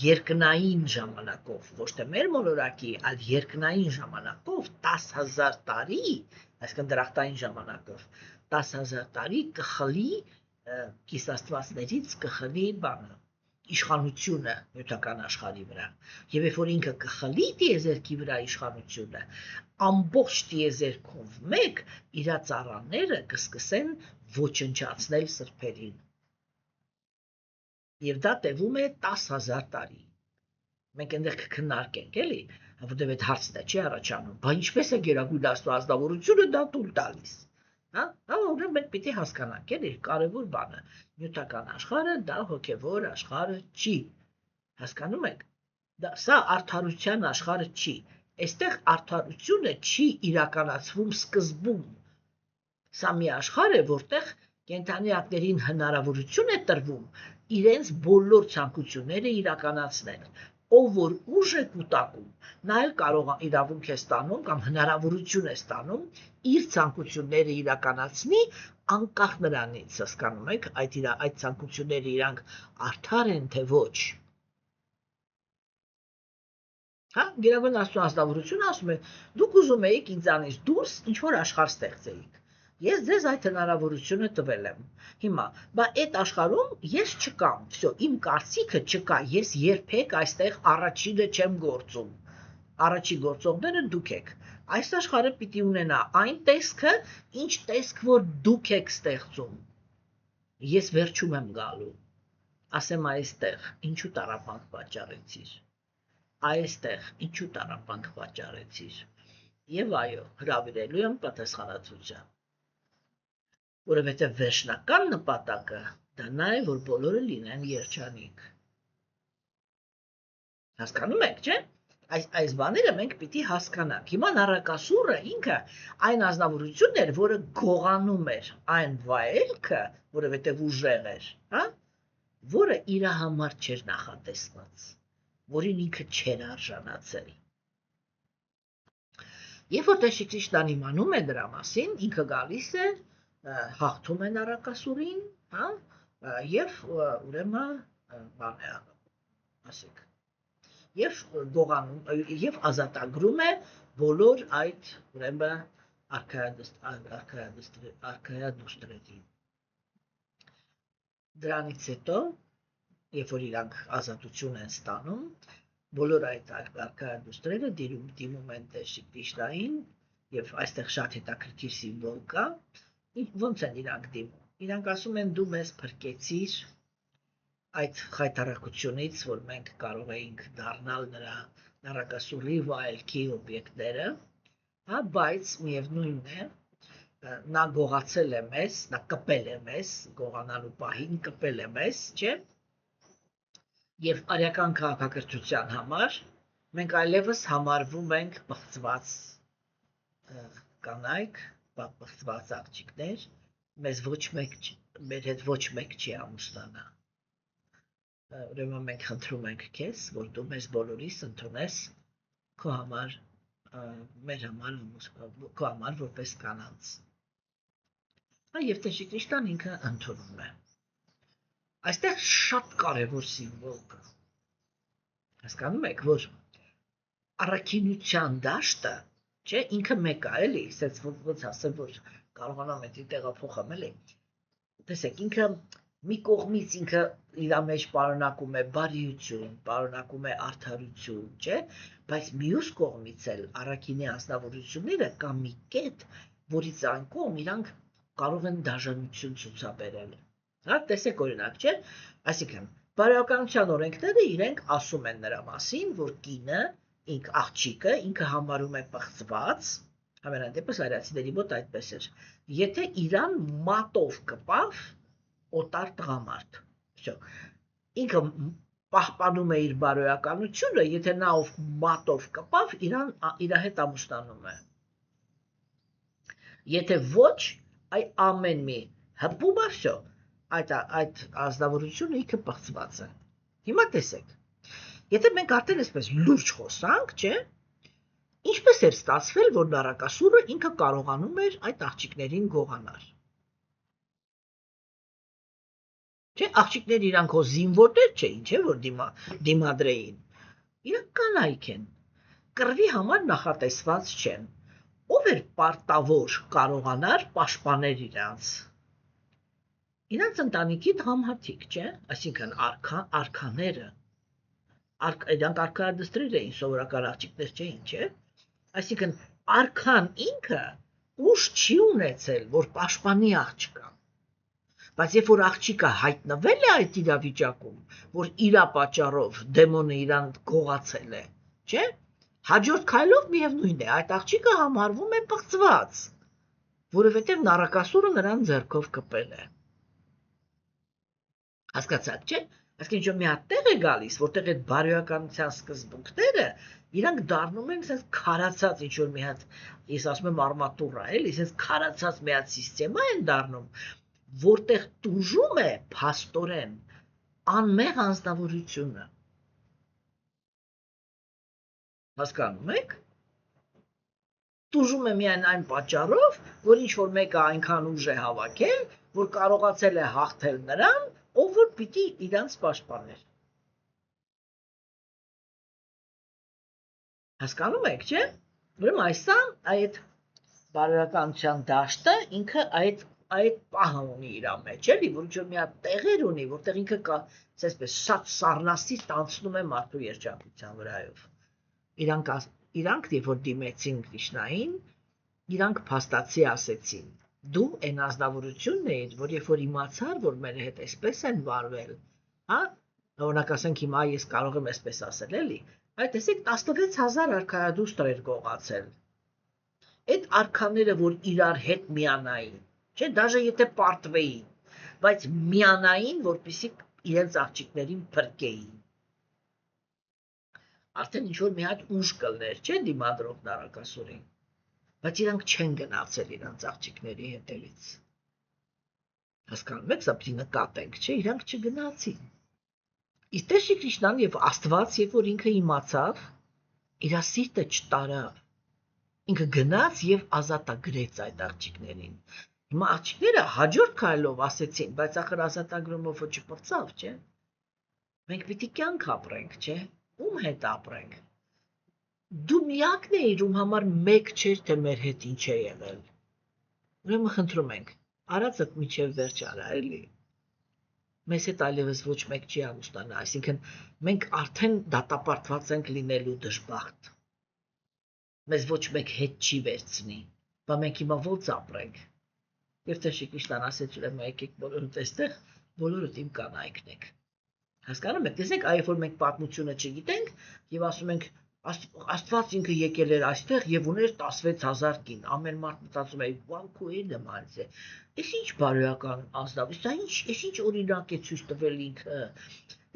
երկնային ժամանակով, ոչ թե մեր մոլորակի, այլ երկնային ժամանակով 10,000 տարի, այսինքն դրախտային ժամանակով 10,000 տարի կխլի կիսաստվածներից կխլի բանը, իշխանությունը նյութական աշխարհի վրա։ Եվ երբ որ ինքը կխլի տիեզերքի վրա իշխանությունը, ամբողջ տիեզերքով մեկ իր ծառաները կսկսեն ոչնչացնել սրբերին։ Եվ դա տևում է 10,000 տարի։ Մենք այնտեղ կքննարկենք, էլի, որտեղ այդ հարցն է չի առաջանում, բա ինչպես է գերագույն Աստծո ազնվորությունը դա տուլ տալիս։ Հա, ուրեմն մենք պիտի հասկանանք, էլի, կարևոր բանը, նյութական աշխարհը դա հոգևոր աշխարհը չի։ Հասկանում եք։ Սա արդարության աշխարհը չի։ Այստեղ արդարությունը չի իրականացվում սկզբում։ Սա մի աշխարհ է, որտեղ կենդանիակներին հնարավորություն է տրվում իրենց բոլոր ցանկությունները իրականացնել։ Ով որ ուժ է կուտակում, նա էլ կարող է իրավունք է ստանում կամ հնարավորություն է ստանում իր ցանկությունները իրականացնի անկախ նրանից, հասկանում եք, այդ ցանկությունները իրանք արդար են թե ոչ։ Հա, գերագույն Աստծո ազնվորությունը ասում է, դուք ուզում եք ինձանից դուրս ինչ որ աշխարհ ստեղծեիք։ Ես ձեզ այդ հնարավորությունը տվել եմ։ Հիմա, բա այդ աշխարհում ես չկամ, всё, իմ կարծիքը չկա, ես երբեք այստեղ առաջինը չեմ գործում։ Առաջի գործողները դուք եք։ Այս աշխարհը պիտի ունենա այն տեսքը, ինչ տեսք որ դուք եք ստեղծում։ Ես վերջում եմ գալու։ Ասեմ այստեղ, ինչու տառապանք պատճառեցիր։ Այստեղ, ինչու տառապանք պատճառեցիր։ Եվ այո, հրավիրելու եմ պատասխանատվության։ Որովհետև վերջնական նպատակը դա նա է, որ բոլորը լինեն երջանիկ։ Հասկանում եք, չէ՞։ Այս բաները մենք պիտի հասկանանք։ Հիմա նարակասուրը ինքը այն ազնվորությունն էր, որը գողանում էր այն վայելքը, որովհետև ուժեղ էր, հա, որը իր համար չէր նախատեսված, որին ինքը չէր արժանացել։ Երբ որ Տեր-Շիկրիշտան իմանում է դրա մասին, ինքը գալիս է հաղթում է նարակասուրին, հա, եւ ուրեմն բան է անում, ասեք, եւ եւ ազատագրում է բոլոր այդ ուրեմն արքայադուստրերին։ Դրանից հետո, երբ որ իրանք ազատություն են ստանում, բոլոր այդ արքայադուստրերը դիմում են Տեր Կրիշնային եւ այստեղ շատ հետաքրքիր սիմվոլ կա, ոնց են իրանք դիմում։ Իրանք ասում են դու մեզ փրկեցիր այդ խայտարակությունից, որ մենք կարող էինք դառնալ նրա նարակասուրի վայելքի օբյեկտները, հա, բայց միևնույնն է, նա գողացել է մեզ, նա կպել է մեզ, գողանալու պահին կպել է մեզ, չէ՞։ Եվ արյական քաղաքակրթության համար մենք այլևս համարվում ենք բղծված կանայք, բղծված աղջիկներ, մեր հետ ոչ մեկ չի ամուսնանա։ Ուրեմն մենք խնդրում ենք քեզ, որ դու մեզ բոլորիս ընդունես քո համար, մեր համար որպես կանանց։ Եվ Տեր Կրիշնան ինքը ընդունում է։ Այստեղ շատ կարևոր սիմվոլ կա։ Հասկանում եք, որ առաքինության դաշտը, չէ, ինքը մեկ է, էլի, ասես ոնց ասեմ, որ կարողանամ այդ տեղափոխեմ, էլի։ Տեսեք, ինքը մի կողմից ինքը իր մեջ պարունակում է բարիություն, պարունակում է արդարություն, չէ, բայց մյուս կողմից էլ առաքինի անձնավորությունները կամ մի կետ, որից այն կողմ իրանք կարող են դաժանություն ցուցաբերել։ Հա, տեսեք օրինակ, չէ, այսինքն բարոյականության օրենքները իրենք ասում են նրա մասին, որ կինը, աղջիկը ինքը համարում է պղծված, համենայն դեպս արիացիների մոտ այդպես էր, եթե իրան մատով կպավ օտար տղամարդ, ինքը պահպանում է իր բարոյականությունը, եթե նա ով մատով կպավ, իր հետ ամուսնանում է։ Եթե ոչ, այ ամեն մի հպում է, այդ ազնվորությունը ինքը պղծված է։ Հիմա տեսեք, եթե մենք արդեն այսպես լուրջ խոսանք, չէ, ինչպես էր ստացվել, որ նարակասուրը ինքը կարողանում էր այդ աղջիկներին գողանալ։ Չէ, աղջիկները իրանք հո զինվորներ չէին, չէ, որ դիմադրեին։ Իրանք կանայք են, կռվի համար նախատեսված չեն։ Ով էր պարտավոր կարողանար պաշտպանել իրանց։ Իրանց ընտանիքի դղամարդիկ, չէ, այսինքն արքաները, իրանք արքայադուստրեր էին, սովորական աղջիկներ չէին, չէ, այսինքն արքան ինքը ուժ չի ունեցել, որ պաշտպանի աղջկան, բայց երբ որ աղջիկը հայտնվել է այդ իրավիճակում, որ իրա պատճառով դեմոնը իրան գողացել է, չէ, հաջորդ քայլով միևնույն է, այդ աղջիկը համարվում է պղծված, որովհետև նարակասուրը նրան ձեռքով կպել է։ Հասկացաք, չէ՞։ Այսինքն մի հատ տեղ է գալիս, որտեղ այդ բարոյականության սկզբունքները իրանք դառնում են sense քարացած ինչ որ մի հատ, ես ասում եմ արմատուրա, էլի, sense քարացած մի հատ համակարգ են դառնում, որտեղ տուժում է փաստորեն անմեղ անձնավորությունը։ Հասկանում եք։ Տուժում է միայն այն պատճառով, որ ինչ որ մեկը այնքան ուժ է հավաքել, որ կարողացել է հաղթել նրան, ով որ պիտի իրանց պաշտպաներ։ Հասկանում եք, չէ՞։ Ուրեմն այդ բարոյականության դաշտը ինքը այդ պահը ունի իր մեջ, էլի, որ ինչ-որ մի հատ տեղեր ունի, որտեղ ինքը կա, այսպես շատ սառնասից տանցնում է մարդու երջանկության վրայով։ Իրանք երբ որ դիմեցին Կրիշնային, իրանք փաստացի ասեցին. դու այն ազնվորությունն էիր, որ երբ որ իմացար, որ մեր հետ այսպես են վարվել, հա, օրինակ ասենք հիմա ես կարող եմ այսպես ասել, էլի, այդ տեսեք 16000 արքայադուստր էր գողացել։ Այդ արքաները, որ իրար հետ միանային, չէ, դաժե եթե պարտվեին, բայց միանային, որպեսզի իրենց աղջիկներին փրկեին։ Արդեն ինչ-որ մի հատ ուժ կլներ, չէ, դիմադրող նարակասուրին, բայց իրանք չեն գնացել իրանց աղջիկների հետևից։ Հասկանում եք, սա պիտի նկատենք, չէ, իրանք չգնացին։ Իսկ Տեր Կրիշնան եւ Աստված, երբ որ ինքը իմացավ, իր սիրտը չտարավ։ Ինքը գնաց եւ ազատագրեց այդ աղջիկներին։ Հիմա աղջիկները հաջորդ քայլով ասեցին, բայց ախր ազատագրումով չպրծավ, չէ։ Մենք պիտի կյանք ապրենք, չէ։ ում հետ ապրենք։ Դու միակն էիր, ում համար մեկ չէր, թե մեր հետ ինչ է եղել։ Ուրեմն խնդրում ենք, արածդ միջև վերջ արա, էլի։ Մեզ հետ այլևս ոչ մեկ չի ամուսնանա, այսինքն մենք արդեն դատապարտված ենք լինելու դժբախտ։ Մեզ ոչ մեկ հետ չի վերցնի, բա մենք հիմա ո՞նց ապրենք։ Եվ Տեր-Շիկրիշտան ասեց, ուրեմն եկեք բոլորդ այստեղ, բոլորդ իմ կանայքն եք։ Հասկանում եք, տեսեք, այ որ մենք պատմությունը չգիտենք եւ ասում ենք Աստված ինքը եկել էր այստեղ եւ ուներ 16000 կին։ Ամեն մարդ մտածում է, վау, քույր դեմալս է։ Էս ինչ բարոյական ազնավ, էս ինչ օրինակ է ցույց տվել ինքը։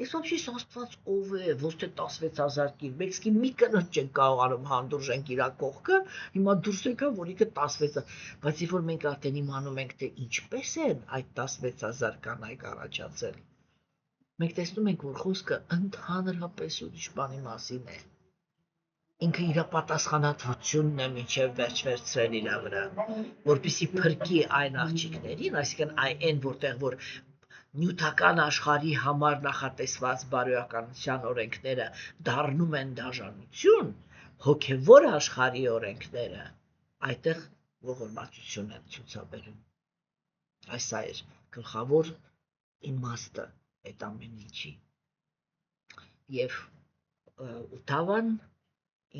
Ես вообще Աստված ով է, ոչ թե 16000 կին։ Մենք սկի մի կնոջ չենք կարողանում հանդուրժենք իր կողքը, հիմա դուրս եկա, որ ինքը 16000, բայց if որ մենք արդեն իմանում ենք, թե ինչպես են այդ 16000 կանայք առաջացել։ Մենք տեսնում ենք, որ խոսքը ընդհանրապես ուրիշ բանի մասին է։ Ինքը իր պատասխանատվությունն է մինչև վերջ վերցրել իր վրա, որպեսզի փրկի այն աղջիկներին, այսինքն այն որտեղ որ նյութական աշխարհի համար նախատեսված բարոյականության օրենքները դառնում են դաժանություն, հոգևոր աշխարհի օրենքները այդտեղ ողորմածություն են ցուցաբերում։ Այս է գլխավոր իմաստը այդ ամեն ինչի։ Եվ Ուտավան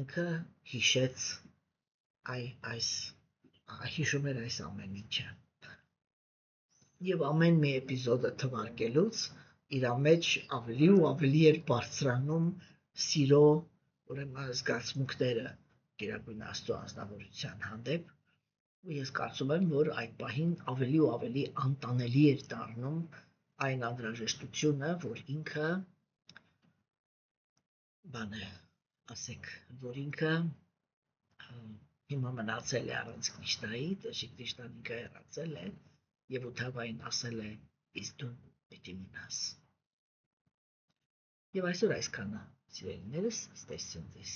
ինքը հիշեց հիշում էր այս ամեն ինչը։ Եվ ամեն մի էպիզոդը թվարկելուց իր մեջ ավելի ու ավելի էր բարձրանում սիրո, ուրեմն զգացմունքները Գերագույն Աստծո անձնավորության հանդեպ, ու ես կարծում եմ, որ այդ պահին ավելի ու ավելի անտանելի էր դառնում այն անհրաժեշտությունը, որ ինքը բան է, ասեք, որ ինքը հիմա մնացել է առանց Կրիշնայի, Տեր-Շիկրիշտան ինքը հեռացել է եւ Ութավային ասել է, իսկ դու պիտի մնաս։ Եվ այսօր այսքանը, սիրելիներս, ստեսություն ձեզ։